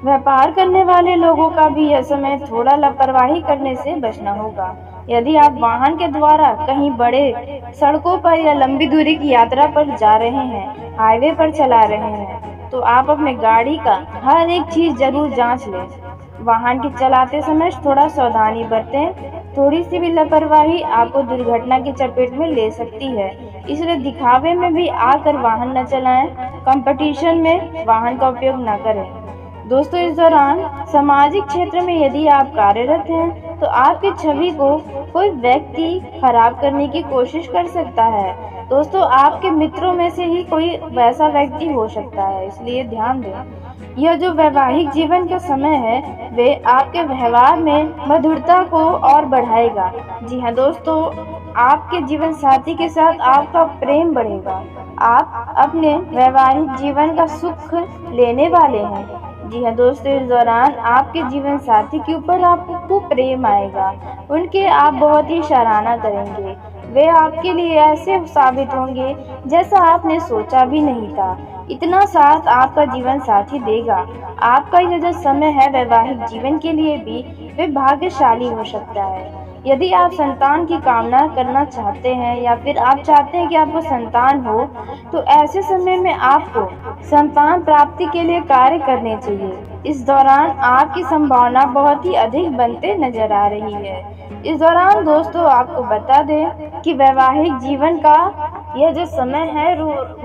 व्यापार करने वाले लोगों का भी यह समय थोड़ा लापरवाही करने से बचना होगा। यदि आप वाहन के द्वारा कहीं बड़े सड़कों पर या लंबी दूरी की यात्रा पर जा रहे हैं, हाईवे पर चला रहे हैं, तो आप अपने गाड़ी का हर एक चीज जरूर जांच लें। वाहन की चलाते समय थोड़ा सावधानी बरतें। थोड़ी सी भी लापरवाही आपको दुर्घटना की चपेट में ले सकती है। इसलिए दिखावे में भी आकर वाहन न चलाएं। कंपटीशन में वाहन का उपयोग न करें। दोस्तों, इस दौरान सामाजिक क्षेत्र में यदि आप कार्यरत हैं तो आपकी छवि को कोई व्यक्ति खराब करने की कोशिश कर सकता है। दोस्तों, आपके मित्रों में से ही कोई वैसा व्यक्ति हो सकता है, इसलिए ध्यान दें। यह जो वैवाहिक जीवन का समय है वे आपके व्यवहार में मधुरता को और बढ़ाएगा। जी हाँ दोस्तों, आपके जीवन साथी के साथ आपका प्रेम बढ़ेगा। आप अपने वैवाहिक जीवन का सुख लेने वाले हैं। जी हाँ दोस्तों, इस दौरान आपके जीवन साथी के ऊपर आपको प्रेम आएगा। उनके आप बहुत ही सराहना करेंगे। वे आपके लिए ऐसे साबित होंगे जैसा आपने सोचा भी नहीं था। इतना साथ आपका जीवन साथी देगा। आपका यह जो समय है वैवाहिक जीवन के लिए भी वे भाग्यशाली हो सकता है। यदि आप संतान की कामना करना चाहते हैं या फिर आप चाहते हैं कि आपको संतान हो, तो ऐसे समय में आपको संतान प्राप्ति के लिए कार्य करने चाहिए। इस दौरान आपकी संभावना बहुत ही अधिक बनते नजर आ रही है। इस दौरान दोस्तों, आपको बता दें कि वैवाहिक जीवन का यह जो समय है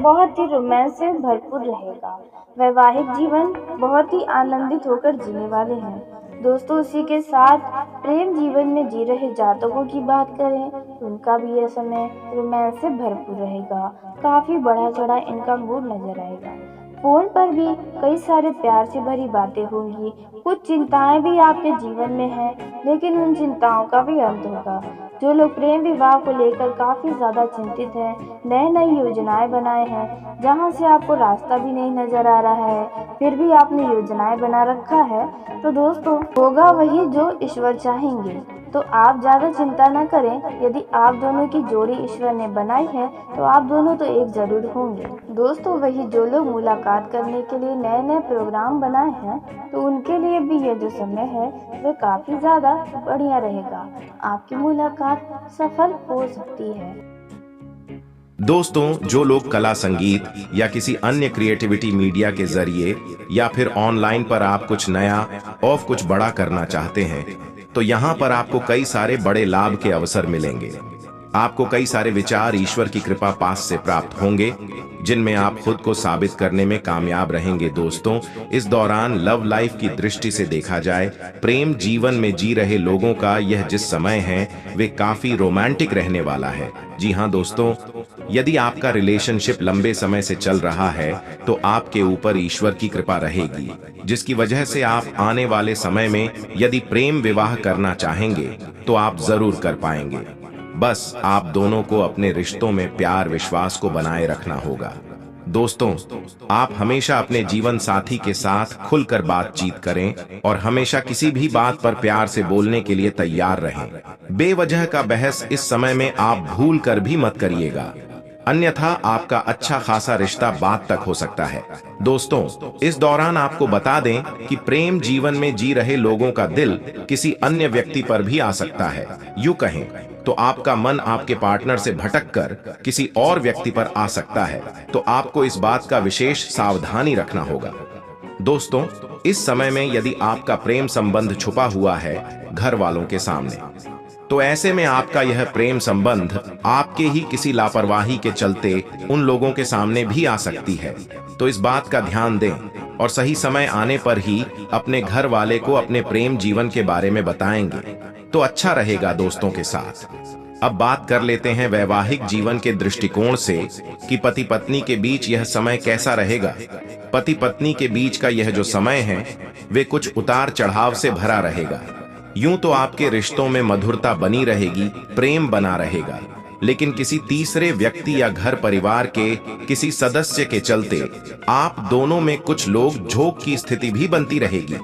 बहुत ही रोमांस से भरपूर रहेगा। वैवाहिक जीवन बहुत ही आनंदित होकर जीने वाले हैं। दोस्तों, उसी के साथ प्रेम जीवन में जी रहे जातकों की बात करें तो उनका भी यह समय रोमांस से भरपूर रहेगा। काफी बढ़ा चढ़ा इनका मूड नजर आएगा। फोन पर भी कई सारे प्यार से भरी बातें होंगी। कुछ चिंताएं भी आपके जीवन में हैं, लेकिन उन चिंताओं का भी अंत होगा। जो लोग प्रेम विवाह को लेकर काफी ज्यादा चिंतित हैं, नई नई योजनाएं बनाए हैं, जहां से आपको रास्ता भी नहीं नजर आ रहा है, फिर भी आपने योजनाएं बना रखा है, तो दोस्तों होगा वही जो ईश्वर चाहेंगे। तो आप ज्यादा चिंता न करें। यदि आप दोनों की जोड़ी ईश्वर ने बनाई है तो आप दोनों तो एक जरूर होंगे। दोस्तों, वही जो लोग मुलाकात करने के लिए नए नए प्रोग्राम बनाए हैं तो उनके लिए भी ये जो समय है वह काफी ज्यादा बढ़िया रहेगा। आपकी मुलाकात सफल हो सकती है। दोस्तों, जो लोग कला, संगीत या किसी अन्य क्रिएटिविटी मीडिया के जरिए या फिर ऑनलाइन पर आप कुछ नया और कुछ बड़ा करना चाहते हैं, तो यहाँ पर आपको कई सारे बड़े लाभ के अवसर मिलेंगे। आपको कई सारे विचार ईश्वर की कृपा पास से प्राप्त होंगे, जिनमें आप खुद को साबित करने में कामयाब रहेंगे। दोस्तों, इस दौरान लव लाइफ की दृष्टि से देखा जाए, प्रेम जीवन में जी रहे लोगों का यह जिस समय है वे काफी रोमांटिक रहने वाला है। जी हाँ दोस्तों, यदि आपका रिलेशनशिप लंबे समय से चल रहा है तो आपके ऊपर ईश्वर की कृपा रहेगी, जिसकी वजह से आप आने वाले समय में यदि प्रेम विवाह करना चाहेंगे तो आप जरूर कर पाएंगे। बस आप दोनों को अपने रिश्तों में प्यार विश्वास को बनाए रखना होगा। दोस्तों, आप हमेशा अपने जीवन साथी के साथ खुलकर बातचीत करें और हमेशा किसी भी बात पर प्यार से बोलने के लिए तैयार रहें। बेवजह का बहस इस समय में आप भूल कर भी मत करिएगा, अन्यथा आपका अच्छा खासा रिश्ता बात तक हो सकता है। दोस्तों, इस दौरान आपको बता दें कि प्रेम जीवन में जी रहे लोगों का दिल किसी अन्य व्यक्ति पर भी आ सकता है। यूं कहें तो आपका मन आपके पार्टनर से भटककर किसी और व्यक्ति पर आ सकता है, तो आपको इस बात का विशेष सावधानी रखना होगा। दोस्तों, इस समय में यदि आपका प्रेम संबंध छुपा हुआ है घर वालों के सामने, तो ऐसे में आपका यह प्रेम संबंध आपके ही किसी लापरवाही के चलते उन लोगों के सामने भी आ सकती है। तो इस बात का ध्यान दें और सही समय आने पर ही अपने घर वाले को अपने प्रेम जीवन के बारे में बताएंगे तो अच्छा रहेगा। दोस्तों के साथ अब बात कर लेते हैं वैवाहिक जीवन के दृष्टिकोण से कि पति पत्नी के बीच यह समय कैसा रहेगा। पति पत्नी के बीच का यह जो समय है वे कुछ उतार चढ़ाव से भरा रहेगा। यूं तो आपके रिश्तों में मधुरता बनी रहेगी, प्रेम बना रहेगा, लेकिन किसी तीसरे व्यक्ति या घर परिवार के किसी सदस्य के चलते आप दोनों में कुछ लोग झोंक की स्थिति भी बनती रहेगी।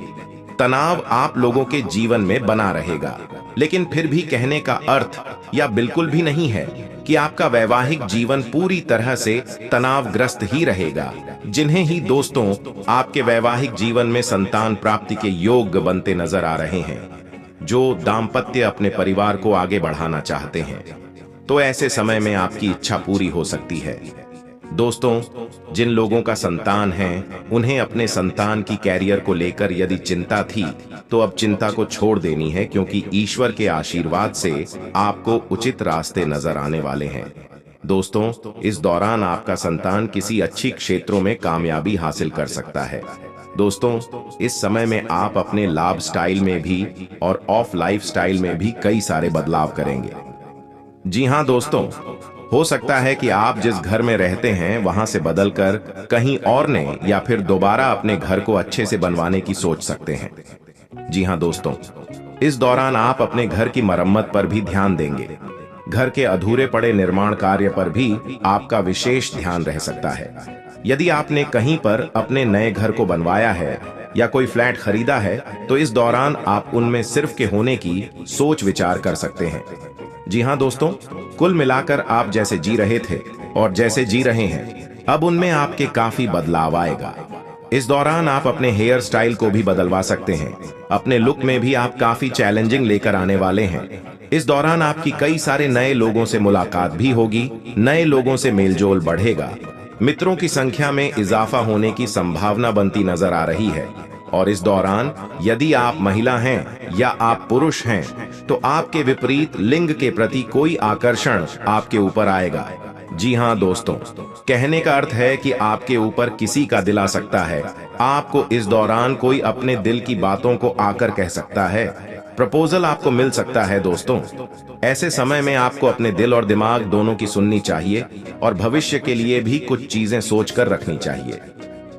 तनाव आप लोगों के जीवन में बना रहेगा, लेकिन फिर भी कहने का अर्थ या बिल्कुल भी नहीं है कि आपका वैवाहिक जीवन पूरी तरह से तनावग्रस्त ही रहेगा। जिन्हें ही दोस्तों आपके वैवाहिक जीवन में संतान प्राप्ति के योग्य बनते नजर आ रहे हैं, जो दाम्पत्य अपने परिवार को आगे बढ़ाना चाहते हैं, तो ऐसे समय में आपकी इच्छा पूरी हो सकती है। दोस्तों, जिन लोगों का संतान है उन्हें अपने संतान की कैरियर को लेकर यदि चिंता थी तो अब चिंता को छोड़ देनी है, क्योंकि ईश्वर के आशीर्वाद से आपको उचित रास्ते नजर आने वाले हैं। दोस्तों, इस दौरान आपका संतान किसी अच्छी क्षेत्रों में कामयाबी हासिल कर सकता है। दोस्तों, इस समय में आप अपने लाभ स्टाइल में भी और ऑफ लाइफ स्टाइल में भी कई सारे बदलाव करेंगे। जी हाँ दोस्तों, हो सकता है कि आप जिस घर में रहते हैं वहां से बदलकर कहीं और ने या फिर दोबारा अपने घर को अच्छे से बनवाने की सोच सकते हैं। जी हाँ दोस्तों, इस दौरान आप अपने घर की मरम्मत पर भी ध्यान देंगे। घर के अधूरे पड़े निर्माण कार्य पर भी आपका विशेष ध्यान रह सकता है। यदि आपने कहीं पर अपने नए घर को बनवाया है या कोई फ्लैट खरीदा है तो इस दौरान आप उनमें सिर्फ के होने की सोच विचार कर सकते हैं। जी हाँ दोस्तों, कुल मिलाकर आप जैसे जी रहे थे और जैसे जी रहे हैं, अब उनमें आपके काफी बदलाव आएगा। इस दौरान आप अपने हेयर स्टाइल को भी बदलवा सकते हैं। अपने लुक में भी आप काफी चैलेंजिंग लेकर आने वाले हैं। इस दौरान आपकी कई सारे नए लोगों से मुलाकात भी होगी, नए लोगों से मेलजोल बढ़ेगा, मित्रों की संख्या में इजाफा होने की संभावना बनती नजर आ रही है। और इस दौरान यदि आप महिला हैं या आप पुरुष हैं तो आपके विपरीत लिंग के प्रति कोई आकर्षण आपके ऊपर आएगा। जी हाँ दोस्तों, कहने का अर्थ है कि आपके ऊपर किसी का दिल आ सकता है। आपको इस दौरान कोई अपने दिल की बातों को आकर कह सकता है। प्रपोजल आपको मिल सकता है। दोस्तों, ऐसे समय में आपको अपने दिल और दिमाग दोनों की सुननी चाहिए और भविष्य के लिए भी कुछ चीजें सोचकर रखनी चाहिए।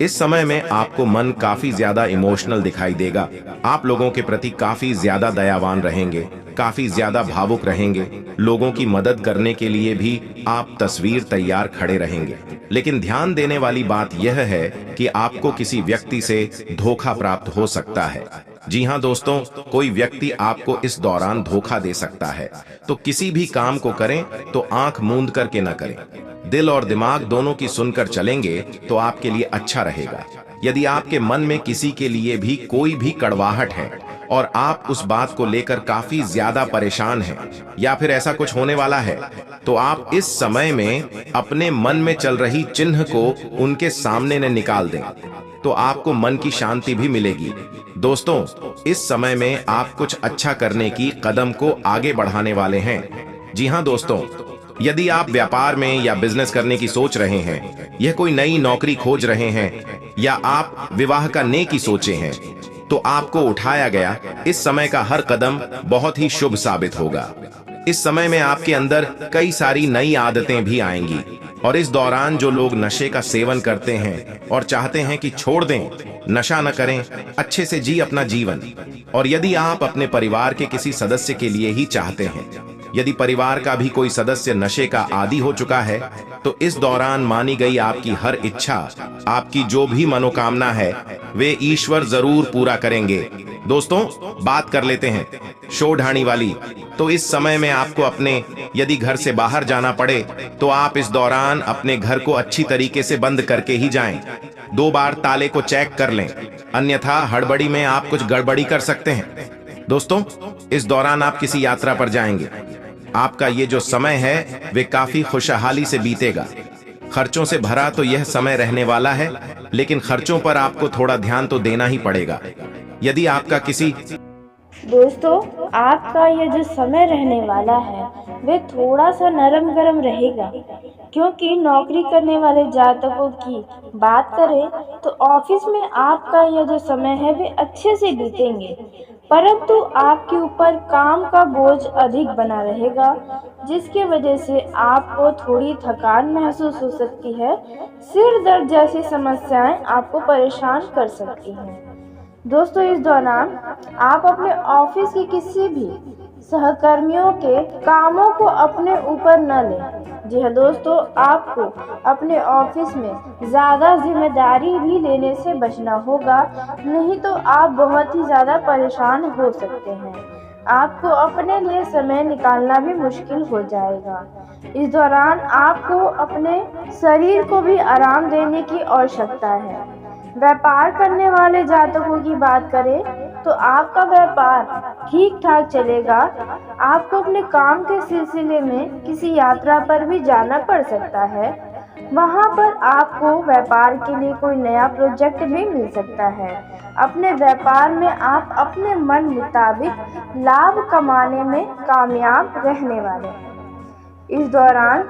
इस समय में आपको मन काफी ज्यादा इमोशनल दिखाई देगा। आप लोगों के प्रति काफी ज्यादा दयावान रहेंगे, काफी ज्यादा भावुक रहेंगे। लोगों की मदद करने के लिए भी आप तस्वीर तैयार खड़े रहेंगे। लेकिन ध्यान देने वाली बात यह है कि आपको किसी व्यक्ति से धोखा प्राप्त हो सकता है। जी हाँ दोस्तों, कोई व्यक्ति आपको इस दौरान धोखा दे सकता है। तो किसी भी काम को करें तो आंख मूंद करके न करें। दिल और दिमाग दोनों की सुनकर चलेंगे तो आपके लिए अच्छा रहेगा। यदि आपके मन में किसी के लिए भी कोई भी कड़वाहट है और आप उस बात को लेकर काफी ज्यादा परेशान हैं या फिर ऐसा कुछ होने वाला है, तो आप इस समय में अपने मन में चल रही चिन्ह को उनके सामने न निकाल दें, तो आपको मन की शांति भी मिलेगी। दोस्तों, इस समय में आप कुछ अच्छा करने की कदम को आगे बढ़ाने वाले हैं। जी हाँ दोस्तों, यदि आप व्यापार में या बिजनेस करने की सोच रहे हैं, यह कोई नई नौकरी खोज रहे हैं या आप विवाह का नेकी सोचे हैं, तो आपको उठाया गया इस समय का हर कदम बहुत ही शुभ साबित होगा। इस समय में आपके अंदर कई सारी नई आदतें भी आएंगी और इस दौरान जो लोग नशे का सेवन करते हैं और चाहते हैं कि छोड़ दें, नशा न करें, अच्छे से जी अपना जीवन, और यदि आप अपने परिवार के किसी सदस्य के लिए ही चाहते हैं, यदि परिवार का भी कोई सदस्य नशे का आदी हो चुका है, तो इस दौरान मानी गई आपकी हर इच्छा, आपकी जो भी मनोकामना है, वे ईश्वर जरूर पूरा करेंगे। दोस्तों, बात कर लेते हैं शो ढाणी वाली। तो इस समय में आपको अपने यदि घर से बाहर जाना पड़े तो आप इस दौरान अपने घर को अच्छी तरीके से बंद करके ही जाएं। 2 बार ताले को चेक कर लें, अन्यथा हड़बड़ी में आप कुछ गड़बड़ी कर सकते हैं। दोस्तों, इस दौरान आप किसी यात्रा पर जाएंगे। आपका ये जो समय है वे काफी खुशहाली से बीतेगा। खर्चों से भरा तो यह समय रहने वाला है, लेकिन खर्चों पर आपको थोड़ा ध्यान तो देना ही पड़ेगा। यदि आपका किसी दोस्तों, आपका यह जो समय रहने वाला है वे थोड़ा सा नरम गरम रहेगा, क्योंकि नौकरी करने वाले जातकों की बात करें तो ऑफिस में आपका यह जो समय है वे अच्छे से बीतेंगे, परंतु आपके ऊपर काम का बोझ अधिक बना रहेगा, जिसके वजह से आपको थोड़ी थकान महसूस हो सकती है। सिर दर्द जैसी समस्याएं आपको परेशान कर सकती हैं। दोस्तों, इस दौरान आप अपने ऑफिस के किसी भी सहकर्मियों के कामों को अपने ऊपर न लें। जी हाँ दोस्तों, आपको अपने ऑफिस में ज़्यादा जिम्मेदारी भी लेने से बचना होगा, नहीं तो आप बहुत ही ज़्यादा परेशान हो सकते हैं। आपको अपने लिए समय निकालना भी मुश्किल हो जाएगा। इस दौरान आपको अपने शरीर को भी आराम देने की आवश्यकता है। व्यापार करने वाले जातकों की बात करें तो आपका व्यापार ठीक ठाक चलेगा। आपको अपने काम के सिलसिले में किसी यात्रा पर भी जाना पड़ सकता है। वहां पर आपको व्यापार के लिए कोई नया प्रोजेक्ट भी मिल सकता है। अपने व्यापार में आप अपने मन मुताबिक लाभ कमाने में कामयाब रहने वाले हैं। इस दौरान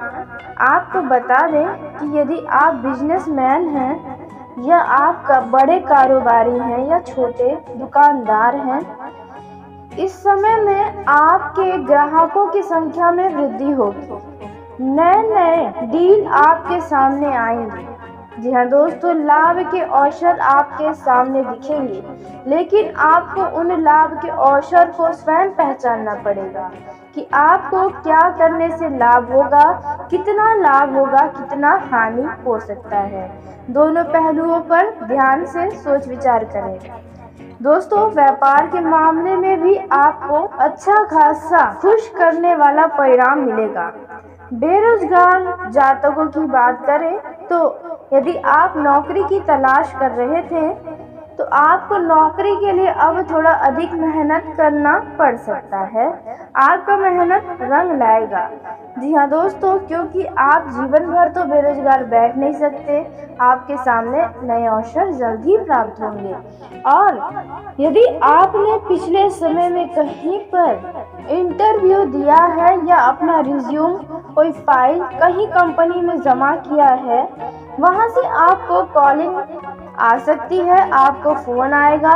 आपको बता दें कि यदि आप बिजनेसमैन हैं या आप बड़े कारोबारी हैं या छोटे दुकानदार हैं, इस समय में आपके ग्राहकों की संख्या में वृद्धि होगी। नए डील आपके सामने आएंगे। जी हाँ दोस्तों, लाभ के अवसर आपके सामने दिखेंगे, लेकिन आपको उन लाभ के अवसर को स्वयं पहचानना पड़ेगा कि आपको क्या करने से लाभ होगा, कितना लाभ होगा, कितना हानि हो सकता है। दोनों पहलुओं पर ध्यान से सोच विचार करें। दोस्तों, व्यापार के मामले में भी आपको अच्छा खासा खुश करने वाला परिणाम मिलेगा। बेरोजगार जातकों की बात करें तो यदि आप नौकरी की तलाश कर रहे थे तो आपको नौकरी के लिए अब थोड़ा अधिक मेहनत करना पड़ सकता है। आपका मेहनत रंग लाएगा। जी हाँ दोस्तों, क्योंकि आप जीवन भर तो बेरोजगार बैठ नहीं सकते। आपके सामने नए अवसर जल्द ही प्राप्त होंगे। और यदि आपने पिछले समय में कहीं पर इंटरव्यू दिया है या अपना रिज्यूम कोई फाइल कहीं कंपनी में जमा किया है, वहां से आपको कॉलिंग आ सकती है, आपको फोन आएगा,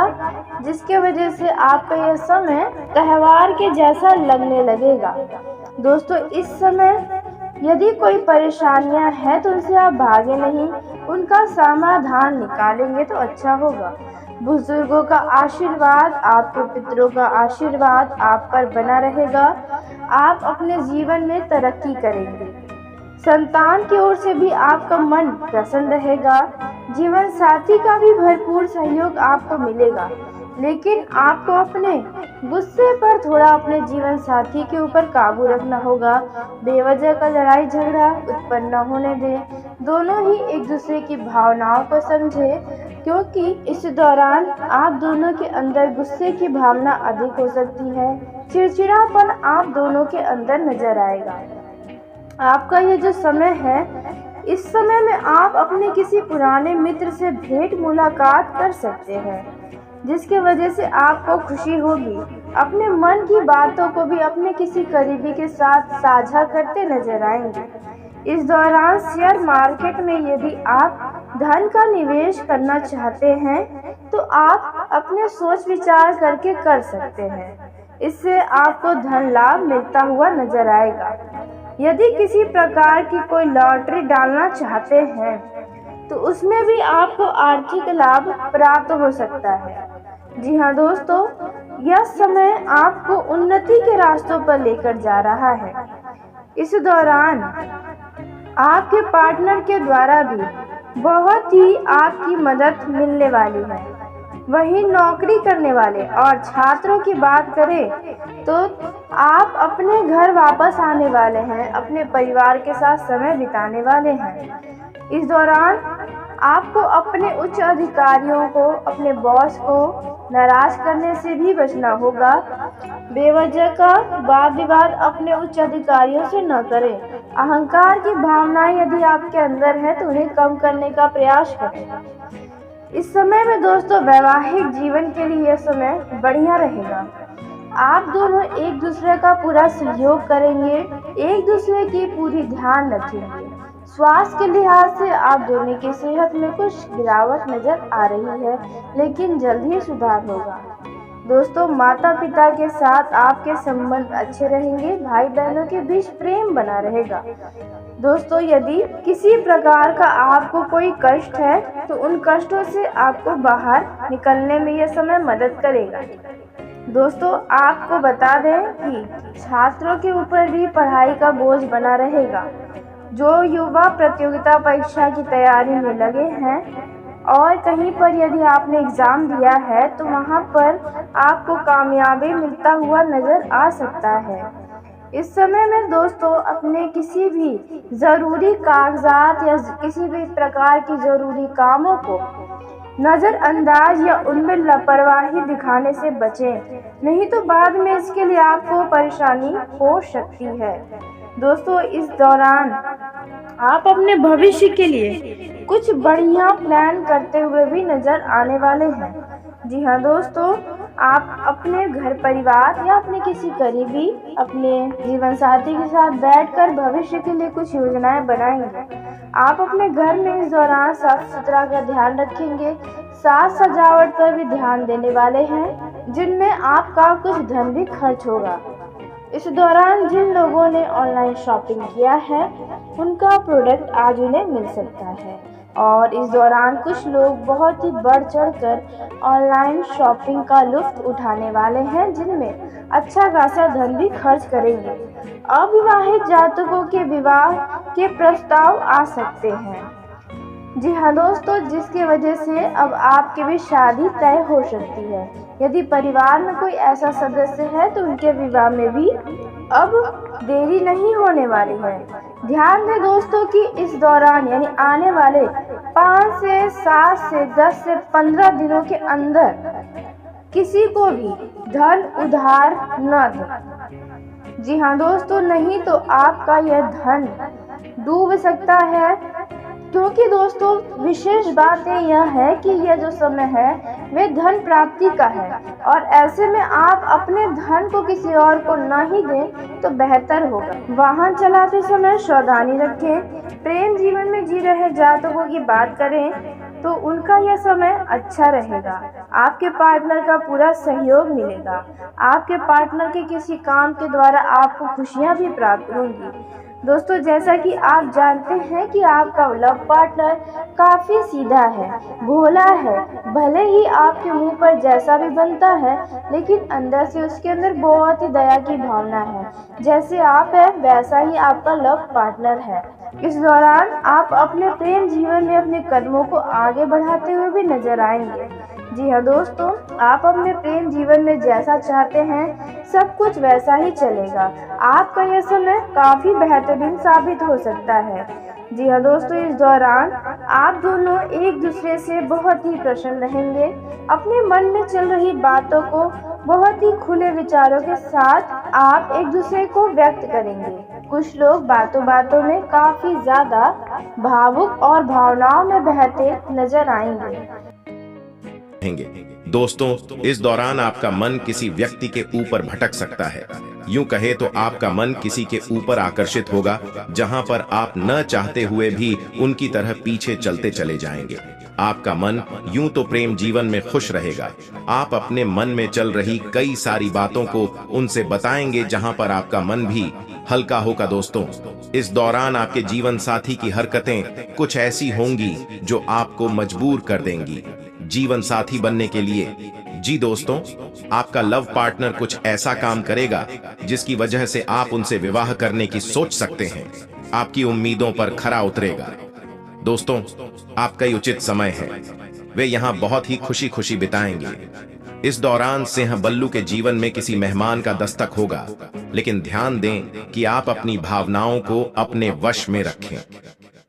जिसके वजह से आपका यह समय त्योहार के जैसा लगने लगेगा। दोस्तों, इस समय यदि कोई परेशानियां हैं तो उनसे आप भागे नहीं, उनका समाधान निकालेंगे तो अच्छा होगा। बुजुर्गों का आशीर्वाद, आपके पितरों का आशीर्वाद आप पर बना रहेगा। आप अपने जीवन में तरक्की करेंगे। संतान की ओर से भी आपका मन प्रसन्न रहेगा। जीवन साथी का भी भरपूर सहयोग आपको मिलेगा, लेकिन आपको अपने गुस्से पर थोड़ा अपने जीवन साथी के ऊपर काबू रखना होगा। बेवजह का लड़ाई झगड़ा उत्पन्न न होने दें। दोनों ही एक दूसरे की भावनाओं को समझें, क्योंकि इस दौरान आप दोनों के अंदर गुस्से की भावना अधिक हो सकती है। चिड़चिड़ापन आप दोनों के अंदर नजर आएगा। आपका ये जो समय है, इस समय में आप अपने किसी पुराने मित्र से भेंट मुलाकात कर सकते हैं, जिसके वजह से आपको खुशी होगी। अपने मन की बातों को भी अपने किसी करीबी के साथ साझा करते नजर आएंगे। इस दौरान शेयर मार्केट में यदि आप धन का निवेश करना चाहते हैं तो आप अपने सोच विचार करके कर सकते हैं। इससे आपको धन लाभ मिलता हुआ नजर आएगा। यदि किसी प्रकार की कोई लॉटरी डालना चाहते हैं तो उसमें भी आपको आर्थिक लाभ प्राप्त हो सकता है। जी हाँ दोस्तों, यह समय आपको उन्नति के रास्तों पर लेकर जा रहा है। इस दौरान आपके पार्टनर के द्वारा भी बहुत ही आपकी मदद मिलने वाली है। वहीं नौकरी करने वाले और छात्रों की बात करें तो आप अपने घर वापस आने वाले हैं, अपने परिवार के साथ समय बिताने वाले हैं। इस दौरान आपको अपने उच्च अधिकारियों को, अपने बॉस को नाराज करने से भी बचना होगा। बेवजह का वाद विवाद अपने उच्च अधिकारियों से न करें। अहंकार की भावनाएं यदि आपके अंदर है तो उन्हें कम करने का प्रयास करें। इस समय में दोस्तों वैवाहिक जीवन के लिए यह समय बढ़िया रहेगा। आप दोनों एक दूसरे का पूरा सहयोग करेंगे, एक दूसरे की पूरी ध्यान रखेंगे। स्वास्थ्य के लिहाज से आप दोनों की सेहत में कुछ गिरावट नजर आ रही है, लेकिन जल्द ही सुधार होगा। दोस्तों, माता पिता के साथ आपके संबंध अच्छे रहेंगे। भाई बहनों के बीच प्रेम बना रहेगा। दोस्तों, यदि किसी प्रकार का आपको कोई कष्ट है तो उन कष्टों से आपको बाहर निकलने में यह समय मदद करेगा। दोस्तों, आपको बता दें कि छात्रों के ऊपर भी पढ़ाई का बोझ बना रहेगा। जो युवा प्रतियोगिता परीक्षा की तैयारी में लगे हैं और कहीं पर यदि आपने एग्ज़ाम दिया है तो वहाँ पर आपको कामयाबी मिलता हुआ नज़र आ सकता है। इस समय में दोस्तों अपने किसी भी ज़रूरी कागजात या किसी भी प्रकार की ज़रूरी कामों को नज़रअंदाज या उनमें लापरवाही दिखाने से बचें, नहीं तो बाद में इसके लिए आपको परेशानी हो सकती है। दोस्तों, इस दौरान आप अपने भविष्य के लिए कुछ बढ़िया प्लान करते हुए भी नज़र आने वाले हैं। जी हाँ दोस्तों, आप अपने घर परिवार या अपने किसी करीबी अपने जीवन साथी के साथ बैठकर भविष्य के लिए कुछ योजनाएं बनाएंगे। आप अपने घर में इस दौरान साफ सुथरा का ध्यान रखेंगे, साज सजावट पर भी ध्यान देने वाले हैं, जिनमें आपका कुछ धन भी खर्च होगा। इस दौरान जिन लोगों ने ऑनलाइन शॉपिंग किया है उनका प्रोडक्ट आज उन्हें मिल सकता है और इस दौरान कुछ लोग बहुत ही बढ़ चढ़कर ऑनलाइन शॉपिंग का लुत्फ उठाने वाले हैं, जिनमें अच्छा खासा धन भी खर्च करेंगे। अविवाहित जातकों के विवाह के प्रस्ताव आ सकते हैं। जी हाँ दोस्तों, जिसकी वजह से अब आपकी भी शादी तय हो सकती है। यदि परिवार में कोई ऐसा सदस्य है तो उनके विवाह में भी अब देरी नहीं होने वाली है। ध्यान दें दोस्तों कि इस दौरान यानी आने वाले 5 से 7 से 10 से 15 दिनों के अंदर किसी को भी धन उधार न दें। जी हाँ दोस्तों, नहीं तो आपका यह धन डूब सकता है, क्योंकि दोस्तों विशेष बात यह है कि यह जो समय है वे धन प्राप्ति का है और ऐसे में आप अपने धन को किसी और को न ही दें तो बेहतर होगा। वाहन चलाते समय सावधानी रखें। प्रेम जीवन में जी रहे जातकों की बात करें तो उनका यह समय अच्छा रहेगा। आपके पार्टनर का पूरा सहयोग मिलेगा। आपके पार्टनर के किसी काम के द्वारा आपको खुशियाँ भी प्राप्त होंगी। दोस्तों, जैसा कि आप जानते हैं कि आपका लव पार्टनर काफ़ी सीधा है, भोला है। भले ही आपके मुंह पर जैसा भी बनता है लेकिन अंदर से उसके अंदर बहुत ही दया की भावना है। जैसे आप हैं वैसा ही आपका लव पार्टनर है। इस दौरान आप अपने प्रेम जीवन में अपने कदमों को आगे बढ़ाते हुए भी नजर आएंगे। जी हाँ दोस्तों, आप अपने प्रेम जीवन में जैसा चाहते हैं सब कुछ वैसा ही चलेगा। आपका यह समय काफ़ी बेहतरीन साबित हो सकता है। जी हाँ दोस्तों, इस दौरान आप दोनों एक दूसरे से बहुत ही प्रसन्न रहेंगे। अपने मन में चल रही बातों को बहुत ही खुले विचारों के साथ आप एक दूसरे को व्यक्त करेंगे। कुछ लोग बातों बातों में काफ़ी ज़्यादा भावुक और भावनाओं में बहते नजर आएंगे। दोस्तों, इस दौरान आपका मन किसी व्यक्ति के ऊपर भटक सकता है। यूं कहे तो आपका मन किसी के ऊपर आकर्षित होगा, जहां पर आप न चाहते हुए भी उनकी तरह पीछे चलते चले जाएंगे। आपका मन यूं तो प्रेम जीवन में खुश रहेगा। आप अपने मन में चल रही कई सारी बातों को उनसे बताएंगे, जहां पर आपका मन भी हल्का होगा। दोस्तों, इस दौरान आपके जीवन साथी की हरकतें कुछ ऐसी होंगी जो आपको मजबूर कर देंगी जीवन साथी बनने के लिए। जी दोस्तों, आपका लव पार्टनर कुछ ऐसा काम करेगा जिसकी वजह से आप उनसे विवाह करने की सोच सकते हैं। आपकी उम्मीदों पर खरा उतरेगा। दोस्तों, आपका ही उचित समय है। वे यहाँ बहुत ही खुशी खुशी बिताएंगे। इस दौरान सिंह बल्लू के जीवन में किसी मेहमान का दस्तक होगा, लेकिन ध्यान दें कि आप अपनी भावनाओं को अपने वश में रखें,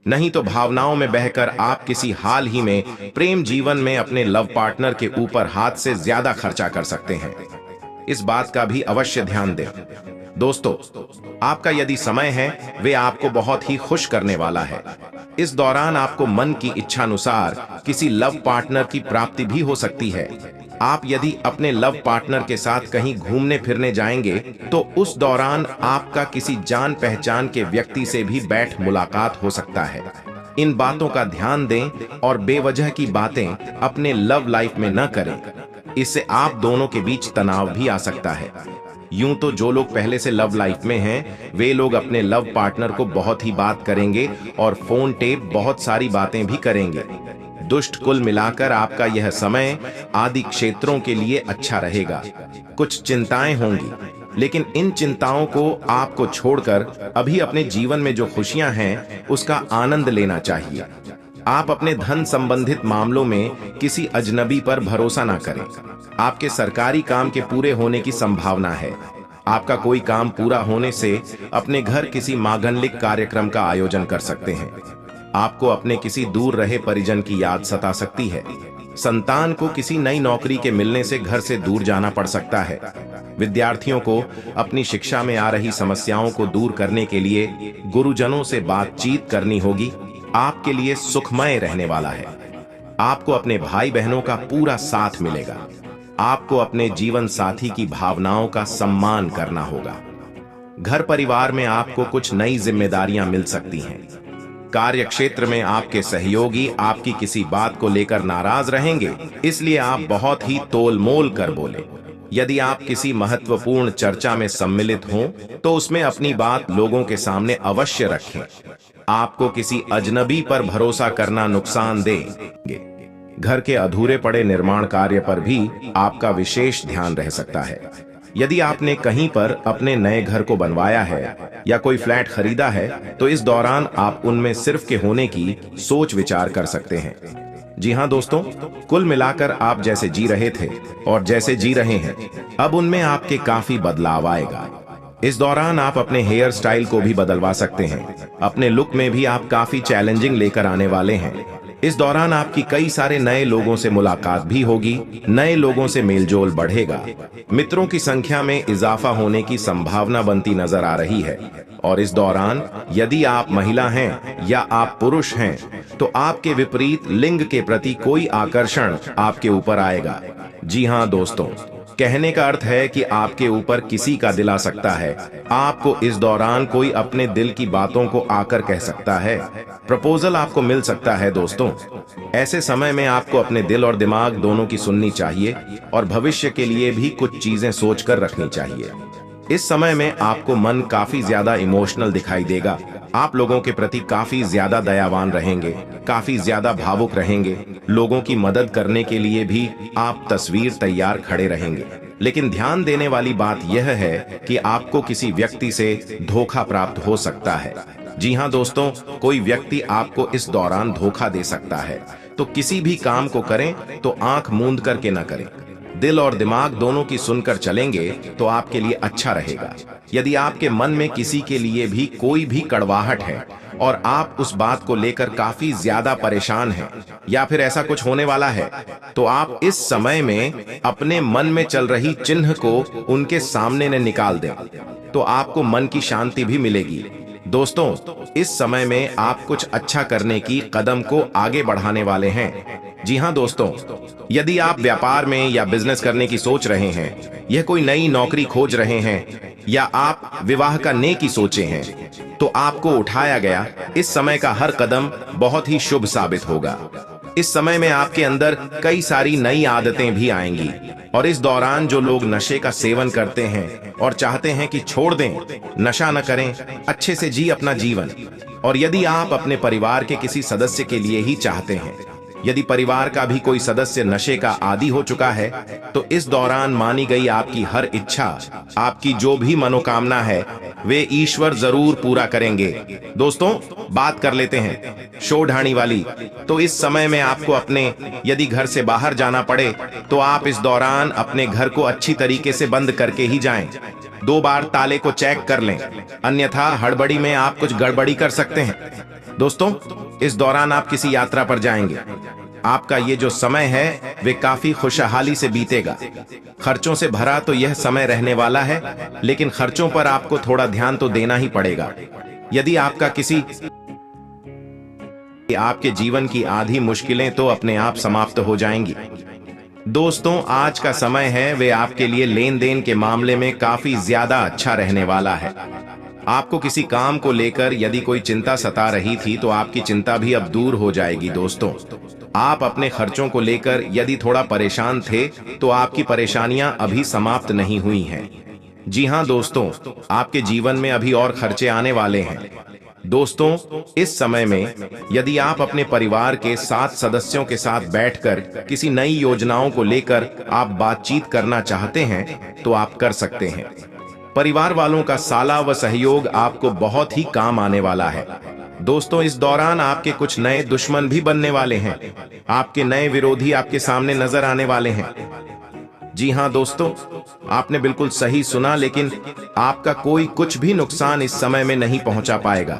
नहीं तो भावनाओं में बहकर आप किसी हाल ही में प्रेम जीवन में अपने लव पार्टनर के ऊपर हाथ से ज्यादा खर्चा कर सकते हैं। इस बात का भी अवश्य ध्यान दें। दोस्तों, आपका यदि समय है वे आपको बहुत ही खुश करने वाला है। इस दौरान आपको मन की इच्छानुसार किसी लव पार्टनर की प्राप्ति भी हो सकती है। आप यदि अपने लव पार्टनर के साथ कहीं घूमने फिरने जाएंगे तो उस दौरान आपका किसी जान पहचान के व्यक्ति से भी बैठ मुलाकात हो सकता है। इन बातों का ध्यान दें और बेवजह की बातें अपने लव लाइफ में न करें। इससे आप दोनों के बीच तनाव भी आ सकता है। यूं तो जो लोग पहले से लव लाइफ में हैं वे लोग अपने लव पार्टनर को बहुत ही बात करेंगे और फोन टेप बहुत सारी बातें भी करेंगे। दुष्ट, कुल मिलाकर आपका यह समय आदि क्षेत्रों के लिए अच्छा रहेगा। कुछ चिंताएं होंगी, लेकिन इन चिंताओं को आपको छोड़कर अभी अपने जीवन में जो खुशियां हैं उसका आनंद लेना चाहिए। आप अपने धन संबंधित मामलों में किसी अजनबी पर भरोसा ना करें। आपके सरकारी काम के पूरे होने की संभावना है। आपका कोई काम पूरा होने से अपने घर किसी मांगलिक कार्यक्रम का आयोजन कर सकते हैं। आपको अपने किसी दूर रहे परिजन की याद सता सकती है। संतान को किसी नई नौकरी के मिलने से घर से दूर जाना पड़ सकता है। विद्यार्थियों को अपनी शिक्षा में आ रही समस्याओं को दूर करने के लिए गुरुजनों से बातचीत करनी होगी। आपके लिए सुखमय रहने वाला है। आपको अपने भाई बहनों का पूरा साथ मिलेगा। आपको अपने जीवन साथी की भावनाओं का सम्मान करना होगा। घर परिवार में आपको कुछ नई जिम्मेदारियां मिल सकती हैं। कार्य क्षेत्र में आपके सहयोगी आपकी किसी बात को लेकर नाराज रहेंगे, इसलिए आप बहुत ही तोलमोल कर बोले। यदि आप किसी महत्वपूर्ण चर्चा में सम्मिलित हों तो उसमें अपनी बात लोगों के सामने अवश्य रखें। आपको किसी अजनबी पर भरोसा करना नुकसान देंगे। घर के अधूरे पड़े निर्माण कार्य पर भी आपका विशेष ध्यान रह सकता है। यदि आपने कहीं पर अपने नए घर को बनवाया है या कोई फ्लैट खरीदा है तो इस दौरान आप उनमें सिर्फ के होने की सोच विचार कर सकते हैं। जी हाँ दोस्तों, कुल मिलाकर आप जैसे जी रहे थे और जैसे जी रहे हैं, अब उनमें आपके काफी बदलाव आएगा। इस दौरान आप अपने हेयर स्टाइल को भी बदलवा सकते हैं। अपने लुक में भी आप काफी चैलेंजिंग लेकर आने वाले हैं। इस दौरान आपकी कई सारे नए लोगों से मुलाकात भी होगी। नए लोगों से मेलजोल बढ़ेगा। मित्रों की संख्या में इजाफा होने की संभावना बनती नजर आ रही है। और इस दौरान यदि आप महिला हैं या आप पुरुष हैं तो आपके विपरीत लिंग के प्रति कोई आकर्षण आपके ऊपर आएगा। जी हाँ दोस्तों, कहने का अर्थ है कि आपके ऊपर किसी का दिल आ सकता है। आपको इस दौरान कोई अपने दिल की बातों को आकर कह सकता है। प्रपोजल आपको मिल सकता है दोस्तों। ऐसे समय में आपको अपने दिल और दिमाग दोनों की सुननी चाहिए और भविष्य के लिए भी कुछ चीजें सोचकर रखनी चाहिए। इस समय में आपको मन काफी ज्यादा इमोशनल दिखाई देगा। आप लोगों के प्रति काफी ज्यादा दयावान रहेंगे, काफी ज्यादा भावुक रहेंगे। लोगों की मदद करने के लिए भी आप तस्वीर तैयार खड़े रहेंगे। लेकिन ध्यान देने वाली बात यह है कि आपको किसी व्यक्ति से धोखा प्राप्त हो सकता है। जी हाँ दोस्तों, कोई व्यक्ति आपको इस दौरान धोखा दे सकता है। तो किसी भी काम को करें तो आंख मूंद करके न करें। दिल और दिमाग दोनों की सुनकर चलेंगे तो आपके लिए अच्छा रहेगा। यदि आपके मन में किसी के लिए भी कोई भी कड़वाहट है और आप उस बात को लेकर काफी ज्यादा परेशान हैं या फिर ऐसा कुछ होने वाला है, तो आप इस समय में अपने मन में चल रही चिन्ह को उनके सामने न निकाल दें, तो आपको मन की शांति भी मिलेगी। दोस्तों, इस समय में आप कुछ अच्छा करने की कदम को आगे बढ़ाने वाले हैं। जी हाँ दोस्तों, यदि आप व्यापार में या बिजनेस करने की सोच रहे हैं, यह कोई नई नौकरी खोज रहे हैं या आप विवाह का नेकी सोचे हैं, तो आपको उठाया गया इस समय का हर कदम बहुत ही शुभ साबित होगा। इस समय में आपके अंदर कई सारी नई आदतें भी आएंगी। और इस दौरान जो लोग नशे का सेवन करते हैं और चाहते हैं कि छोड़ दें, नशा न करें, अच्छे से जी अपना जीवन। और यदि आप अपने परिवार के किसी सदस्य के लिए ही चाहते हैं, यदि परिवार का भी कोई सदस्य नशे का आदी हो चुका है, तो इस दौरान मानी गई आपकी हर इच्छा, आपकी जो भी मनोकामना है, वे ईश्वर जरूर पूरा करेंगे। दोस्तों, बात कर लेते हैं शो ढाणी वाली। तो इस समय में आपको अपने यदि घर से बाहर जाना पड़े तो आप इस दौरान अपने घर को अच्छी तरीके से बंद करके ही जाएं। 2 बार ताले को चेक कर लें, अन्यथा हड़बड़ी में आप कुछ गड़बड़ी कर सकते हैं। दोस्तों, इस दौरान आप किसी यात्रा पर जाएंगे। आपका ये जो समय है वे काफी खुशहाली से बीतेगा। खर्चों से भरा तो यह समय रहने वाला है, लेकिन खर्चों पर आपको थोड़ा ध्यान तो देना ही पड़ेगा। यदि आपके जीवन की आधी मुश्किलें तो अपने आप समाप्त हो जाएंगी। दोस्तों, आज का समय है वे आपके लिए लेन देन के मामले में काफी ज्यादा अच्छा रहने वाला है। आपको किसी काम को लेकर यदि कोई चिंता सता रही थी तो आपकी चिंता भी अब दूर हो जाएगी। दोस्तों, आप अपने खर्चों को लेकर यदि थोड़ा परेशान थे तो आपकी परेशानियां अभी समाप्त नहीं हुई हैं। जी हां दोस्तों, आपके जीवन में अभी और खर्चे आने वाले हैं। दोस्तों, इस समय में यदि आप अपने परिवार के 7 सदस्यों के साथ बैठकर किसी नई योजनाओं को लेकर आप बातचीत करना चाहते हैं तो आप कर सकते हैं। परिवार वालों का साला व सहयोग आपको बहुत ही काम आने वाला है। दोस्तों, इस दौरान आपके कुछ नए दुश्मन भी बनने वाले हैं। आपके नए विरोधी आपके सामने नजर आने वाले हैं। जी हाँ दोस्तों, आपने बिल्कुल सही सुना, लेकिन आपका कोई कुछ भी नुकसान इस समय में नहीं पहुंचा पाएगा।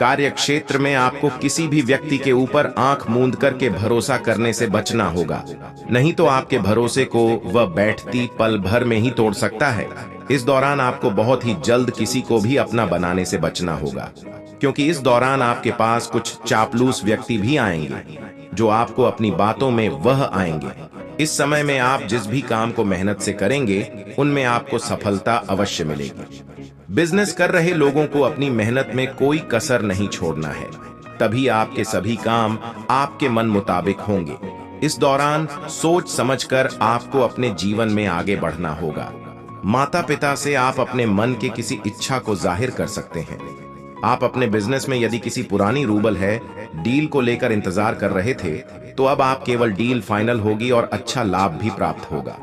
कार्य क्षेत्र में आपको किसी भी व्यक्ति के ऊपर आंख मूंद करके भरोसा करने से बचना होगा, नहीं तो आपके भरोसे को वह बैठती पल भर में ही तोड़ सकता है। इस दौरान आपको बहुत ही जल्द किसी को भी अपना बनाने से बचना होगा, क्योंकि इस दौरान आपके पास कुछ चापलूस व्यक्ति भी आएंगे जो आपको अपनी बातों में वह आएंगे। इस समय में आप जिस भी काम को मेहनत से करेंगे उनमें आपको सफलता अवश्य मिलेगी। बिजनेस कर रहे लोगों को अपनी मेहनत में कोई कसर नहीं छोड़ना है, तभी आपके सभी काम आपके मन मुताबिक होंगे। इस दौरान सोच समझकर आपको अपने जीवन में आगे बढ़ना होगा। माता पिता से आप अपने मन के किसी इच्छा को जाहिर कर सकते हैं। आप अपने बिजनेस में यदि किसी पुरानी रूबल है डील को लेकर इंतजार कर रहे थे, तो अब आप केवल डील फाइनल होगी और अच्छा लाभ भी प्राप्त होगा।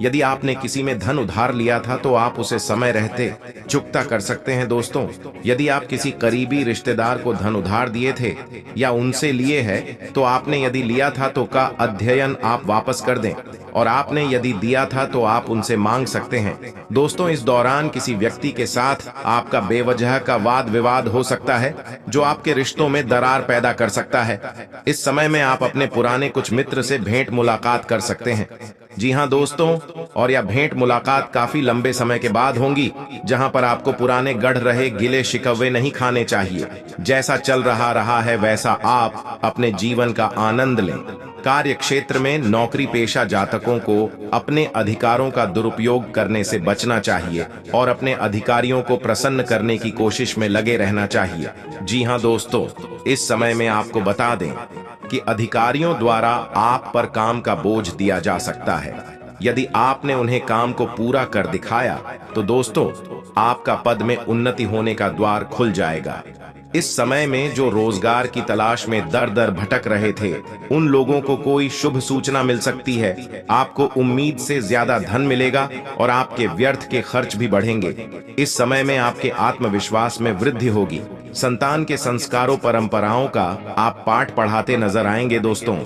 यदि आपने किसी में धन उधार लिया था तो आप उसे समय रहते चुकता कर सकते हैं। दोस्तों, यदि आप किसी करीबी रिश्तेदार को धन उधार दिए थे या उनसे लिए है, तो आपने यदि लिया था तो का अध्ययन आप वापस कर दें, और आपने यदि दिया था तो आप उनसे मांग सकते हैं। दोस्तों, इस दौरान किसी व्यक्ति के साथ आपका बेवजह का वाद विवाद हो सकता है जो आपके रिश्तों में दरार पैदा कर सकता है। इस समय में आप अपने पुराने कुछ मित्र से भेंट मुलाकात कर सकते हैं। जी हाँ दोस्तों, और यह भेंट मुलाकात काफी लंबे समय के बाद होंगी, जहां पर आपको पुराने गढ़ रहे गिले शिकवे नहीं खाने चाहिए। जैसा चल रहा है वैसा आप अपने जीवन का आनंद लें। कार्य क्षेत्र में नौकरी पेशा जातकों को अपने अधिकारों का दुरुपयोग करने से बचना चाहिए और अपने अधिकारियों को प्रसन्न करने की कोशिश में लगे रहना चाहिए। जी हाँ दोस्तों, इस समय में आपको बता दें कि अधिकारियों द्वारा आप पर काम का बोझ दिया जा सकता है। यदि आपने उन्हें काम को पूरा कर दिखाया तो दोस्तों, आपका पद में उन्नति होने का द्वार खुल जाएगा। इस समय में जो रोजगार की तलाश में दर दर भटक रहे थे, उन लोगों को कोई शुभ सूचना मिल सकती है। आपको उम्मीद से ज्यादा धन मिलेगा और आपके व्यर्थ के खर्च भी बढ़ेंगे। इस समय में आपके आत्मविश्वास में वृद्धि होगी। संतान के संस्कारों परंपराओं का आप पाठ पढ़ाते नजर आएंगे। दोस्तों,